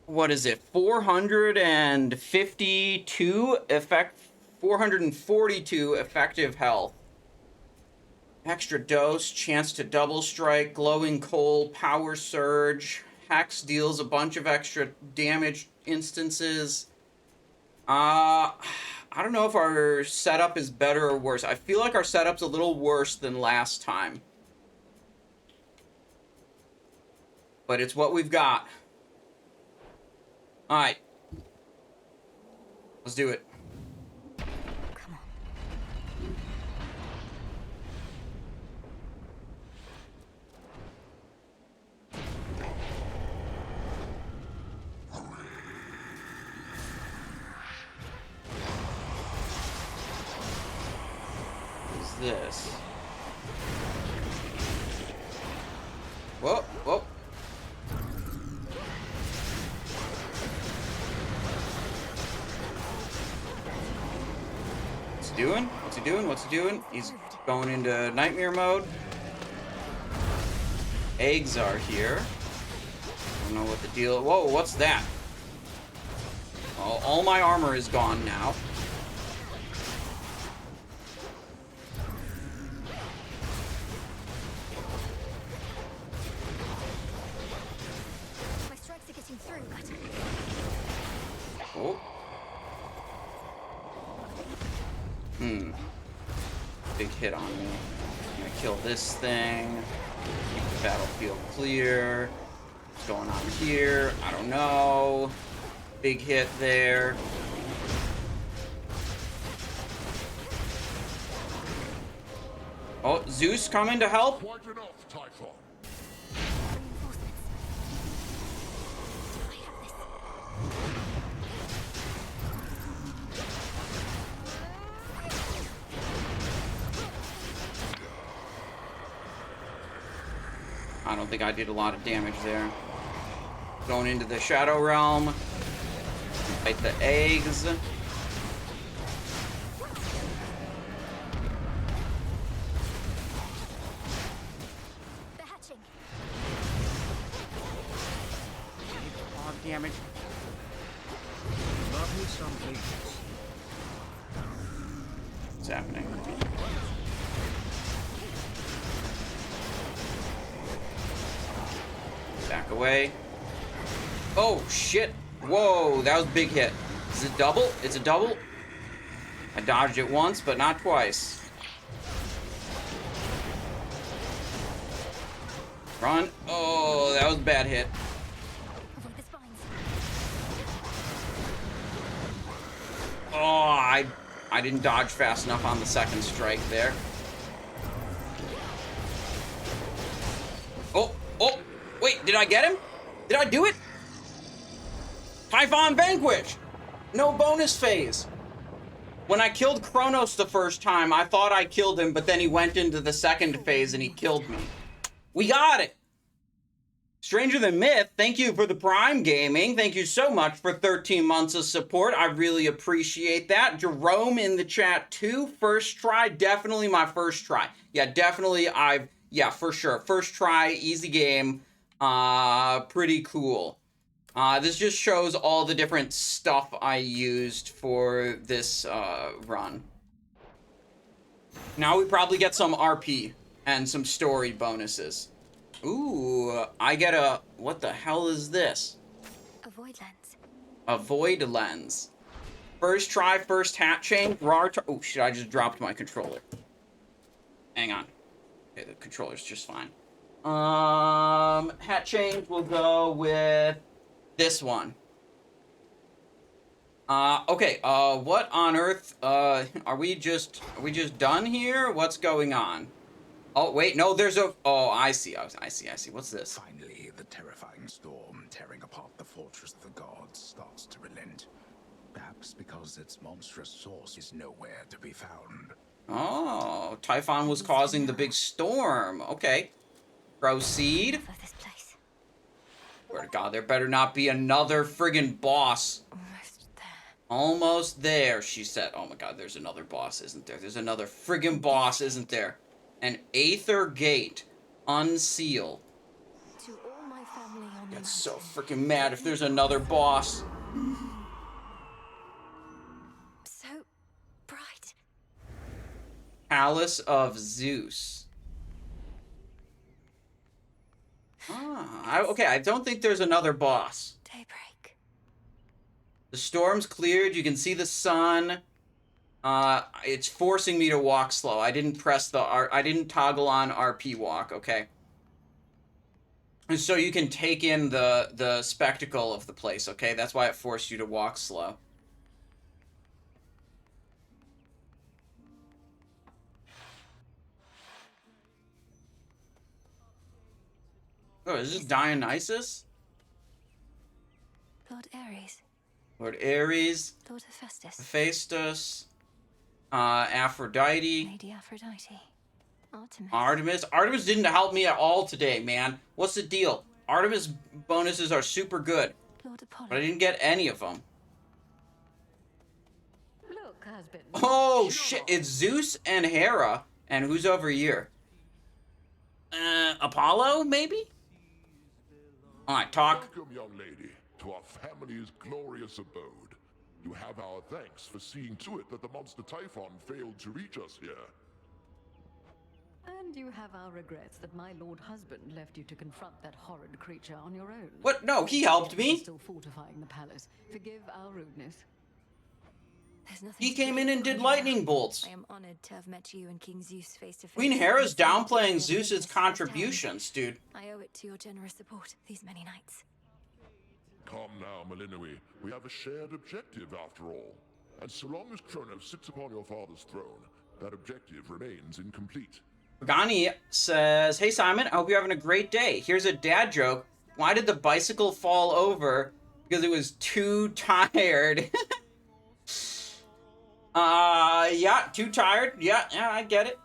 [SPEAKER 1] what is it, 442 effective health. Extra dose, chance to double strike, glowing coal, power surge, hex deals a bunch of extra damage instances. I don't know if our setup is better or worse. I feel like our setup's a little worse than last time. But it's what we've got. Alright. Let's do it.
[SPEAKER 2] Come on.
[SPEAKER 1] What's this? Whoa, whoa. What's he doing? What's he doing? What's he doing? He's going into nightmare mode. Eggs are here. I don't know what the deal. Whoa, what's that? Oh, all my armor is gone now.
[SPEAKER 2] My strikes are getting through, but
[SPEAKER 1] Oh. Big hit on me. I'm gonna kill this thing. Keep the battlefield clear. What's going on here? I don't know. Big hit there. Oh, Zeus coming to help?
[SPEAKER 8] Quite enough, Typhon.
[SPEAKER 2] reinforcements. I have this.
[SPEAKER 1] I don't think I did a lot of damage there. Going into the Shadow Realm. Fight the eggs.
[SPEAKER 2] The hatching.
[SPEAKER 1] A lot of damage.
[SPEAKER 10] Love me some patience.
[SPEAKER 1] What's happening? Back away. Oh, shit. Whoa, that was a big hit. Is it double? It's a double? I dodged it once, but not twice. Run. Oh, that was a bad hit.
[SPEAKER 2] Avoid the spines.
[SPEAKER 1] Oh, I didn't dodge fast enough on the second strike there. Oh, oh, wait, did I get him? Did I do it? Typhon Vanquish! No bonus phase. When I killed Kronos the first time, I thought I killed him, but then he went into the second phase and he killed me. We got it! Stranger Than Myth, thank you for the Prime Gaming. Thank you so much for 13 months of support. I really appreciate that. Jerome in the chat too. First try, definitely my first try. Yeah, definitely yeah, for sure. First try, easy game. Pretty cool. This just shows all the different stuff I used for this run. Now we probably get some RP and some story bonuses. Ooh, I get a... What the hell is this?
[SPEAKER 2] A void lens.
[SPEAKER 1] A void lens. First try, first hat change. Oh, shit, I just dropped my controller. Hang on. Okay, the controller's just fine. Hat change, we'll go with this one. Okay, what on earth, are we just done here? What's going on? Oh, wait, no, there's a... Oh, I see. What's this?
[SPEAKER 9] Finally, the terrifying storm tearing apart the fortress of the gods starts to relent. Perhaps because its monstrous source is nowhere to be found.
[SPEAKER 1] Oh, Typhon was causing the big storm. Okay. Proceed.
[SPEAKER 2] Of this place.
[SPEAKER 1] Swear to God, there better not be another friggin' boss.
[SPEAKER 2] Almost there.
[SPEAKER 1] Almost there, she said. Oh my god, there's another boss, isn't there? There's another friggin' boss, isn't there? An Aether Gate. Unseal.
[SPEAKER 2] To all my family on the
[SPEAKER 1] Get so
[SPEAKER 2] mountain,
[SPEAKER 1] freaking mad if there's another boss.
[SPEAKER 2] so bright.
[SPEAKER 1] Palace of Zeus. Okay, I don't think there's another boss.
[SPEAKER 2] Daybreak.
[SPEAKER 1] The storm's cleared. You can see the sun. It's forcing me to walk slow. I didn't press I didn't toggle on RP walk, okay? And so you can take in the spectacle of the place, okay? That's why it forced you to walk slow. Oh, is this Dionysus?
[SPEAKER 2] Lord Eris.
[SPEAKER 1] Lord Ares.
[SPEAKER 2] Lord Hephaestus.
[SPEAKER 1] Hephaestus. Aphrodite.
[SPEAKER 2] Lady Aphrodite. Artemis.
[SPEAKER 1] Artemis. Artemis didn't help me at all today, man. What's the deal? Artemis bonuses are super good,
[SPEAKER 2] Lord Apollo.
[SPEAKER 1] but I didn't get any of them.
[SPEAKER 4] Look, husband.
[SPEAKER 1] Oh, shit. It's Zeus and Hera. And who's over here? Apollo, maybe? Alright, talk.
[SPEAKER 8] Welcome, young lady, to our family's glorious abode. You have our thanks for seeing to it that the monster Typhon failed to reach us here.
[SPEAKER 4] And you have our regrets that my lord husband left you to confront that horrid creature on your own.
[SPEAKER 1] What? No, he helped me.
[SPEAKER 4] Still fortifying the palace. Forgive our rudeness.
[SPEAKER 2] There's nothing
[SPEAKER 1] He
[SPEAKER 2] to
[SPEAKER 1] came in
[SPEAKER 2] fear,
[SPEAKER 1] and did
[SPEAKER 2] Queen
[SPEAKER 1] lightning
[SPEAKER 2] Hera.
[SPEAKER 1] bolts.
[SPEAKER 2] I am honored to have met you and King Zeus face to face.
[SPEAKER 1] Queen Hera's
[SPEAKER 2] And thank you for
[SPEAKER 1] downplaying
[SPEAKER 2] your
[SPEAKER 1] Zeus's
[SPEAKER 2] witness
[SPEAKER 1] contributions, dude.
[SPEAKER 2] firsthand. I owe it to your generous support these many nights.
[SPEAKER 8] Come now, Melinoi. We have a shared objective after all. And so long as Kronos sits upon your father's throne, that objective remains incomplete.
[SPEAKER 1] Pagani says, hey Simon, I hope you're having a great day. Here's a dad joke. Why did the bicycle fall over? Because it was too tired. Yeah, too tired. Yeah, I get it.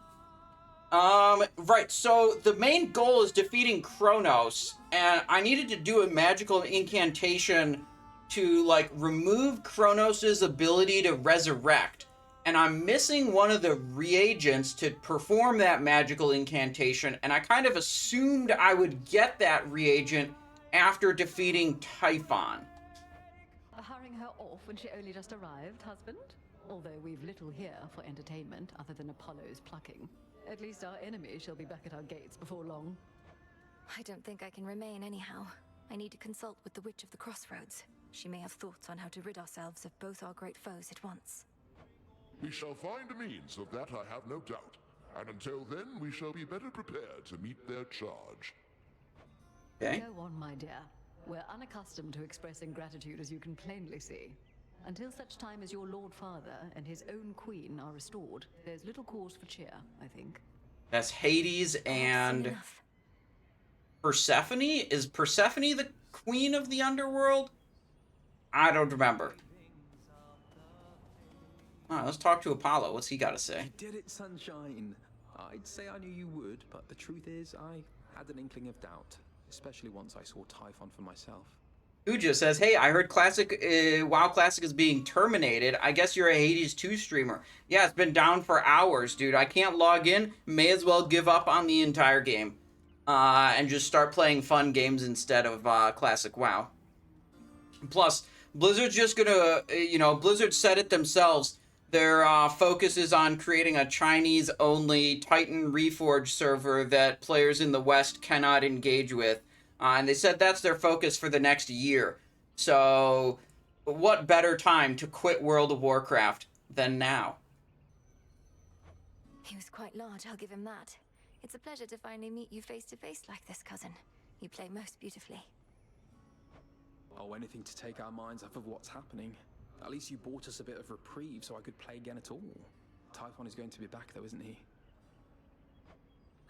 [SPEAKER 1] Right, so the main goal is defeating Kronos, and I needed to do a magical incantation to, like, remove Kronos' ability to resurrect. And I'm missing one of the reagents to perform that magical incantation, and I kind of assumed I would get that reagent after defeating Typhon.
[SPEAKER 4] Hurrying her off when she only just arrived, husband? Although we've little here for entertainment other than Apollo's plucking. At least our enemy shall be back at our gates before long.
[SPEAKER 2] I don't think I can remain anyhow. I need to consult with the Witch of the Crossroads. She may have thoughts on how to rid ourselves of both our great foes at once.
[SPEAKER 8] We shall find a means of that, I have no doubt. And until then, we shall be better prepared to meet their charge.
[SPEAKER 1] Okay.
[SPEAKER 4] Go on, my dear. We're unaccustomed to expressing gratitude, as you can plainly see. Until such time as your Lord Father and his own queen are restored, there's little cause for cheer, I think.
[SPEAKER 1] That's Hades and
[SPEAKER 2] Enough.
[SPEAKER 1] Persephone? Is Persephone the queen of the underworld? I don't remember. Alright, let's talk to Apollo. What's he got to say?
[SPEAKER 10] You did it, sunshine. I'd say I knew you would, but the truth is, I had an inkling of doubt, especially once I saw Typhon for myself.
[SPEAKER 1] Uja says, hey, I heard WoW Classic is being terminated. I guess you're a Hades 2 streamer. Yeah, it's been down for hours, dude. I can't log in. May as well give up on the entire game. And just start playing fun games instead of Classic WoW. Plus, Blizzard's just gonna, Blizzard said it themselves. Their focus is on creating a Chinese-only Titan Reforged server that players in the West cannot engage with. And they said that's their focus for the next year. So, what better time to quit World of Warcraft than now?
[SPEAKER 2] He was quite large, I'll give him that. It's a pleasure to finally meet you face to face like this, cousin. You play most beautifully.
[SPEAKER 10] Oh, anything to take our minds off of what's happening. At least you bought us a bit of reprieve so I could play again at all. Typhon is going to be back though, isn't he?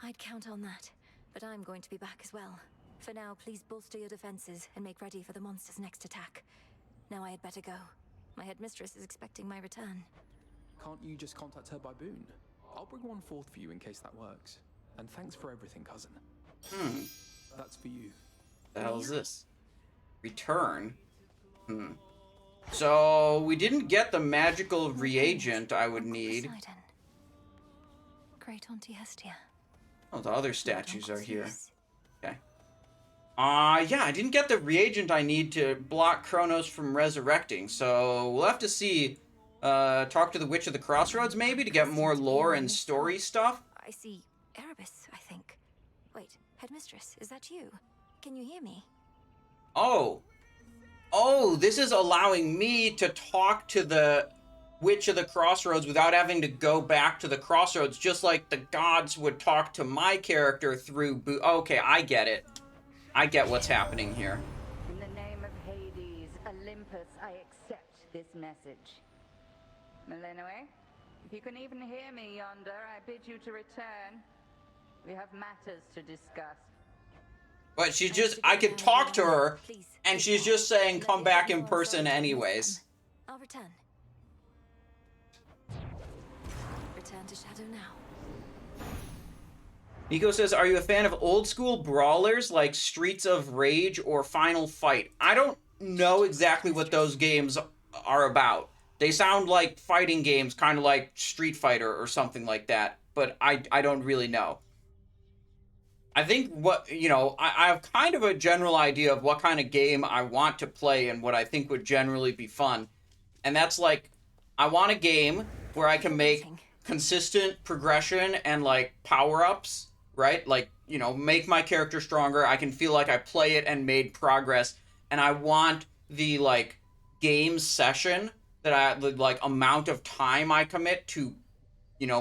[SPEAKER 2] I'd count on that, but I'm going to be back as well. For now, please bolster your defenses and make ready for the monster's next attack. Now I had better go. My headmistress is expecting my return.
[SPEAKER 10] Can't you just contact her by boon? I'll bring one forth for you in case that works. And thanks for everything, cousin. That's for you.
[SPEAKER 1] The hell is this? Return? So we didn't get the magical reagent I would need.
[SPEAKER 2] Poseidon. Great Auntie Hestia.
[SPEAKER 1] Oh, the other statues
[SPEAKER 2] Uncle
[SPEAKER 1] are here.
[SPEAKER 2] Zeus.
[SPEAKER 1] Okay. Yeah, I didn't get the reagent I need to block Kronos from resurrecting, so we'll have to see. Talk to the Witch of the Crossroads, maybe, to get more lore and story stuff.
[SPEAKER 2] I see Erebus, I think. Wait, Headmistress, is that you? Can you hear me?
[SPEAKER 1] Oh. Oh, this is allowing me to talk to the Witch of the Crossroads without having to go back to the Crossroads, just like the gods would talk to my character through okay, I get it. I get what's happening here.
[SPEAKER 11] In the name of Hades, Olympus, I accept this message. Melinoi, if you can even hear me yonder, I bid you to return. We have matters to discuss.
[SPEAKER 1] But she just, I could talk to her, and she's just saying come back in person anyways.
[SPEAKER 2] I'll return. Return to Shadow now.
[SPEAKER 1] Nico says, are you a fan of old school brawlers like Streets of Rage or Final Fight? I don't know exactly what those games are about. They sound like fighting games, kind of like Street Fighter or something like that, but I don't really know. I think I have kind of a general idea of what kind of game I want to play and what I think would generally be fun. And that's like, I want a game where I can make consistent progression and like power-ups, right? Like, make my character stronger. I can feel like I play it and made progress. And I want the like game session the like amount of time I commit to,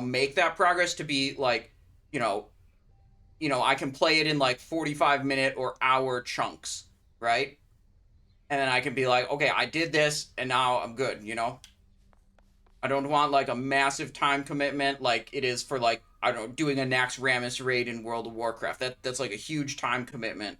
[SPEAKER 1] make that progress to be like, I can play it in like 45-minute or hour chunks, right? And then I can be like, okay, I did this and now I'm good, I don't want like a massive time commitment like it is for like, I don't know, doing a Nax Ramus raid in World of Warcraft. That's like a huge time commitment.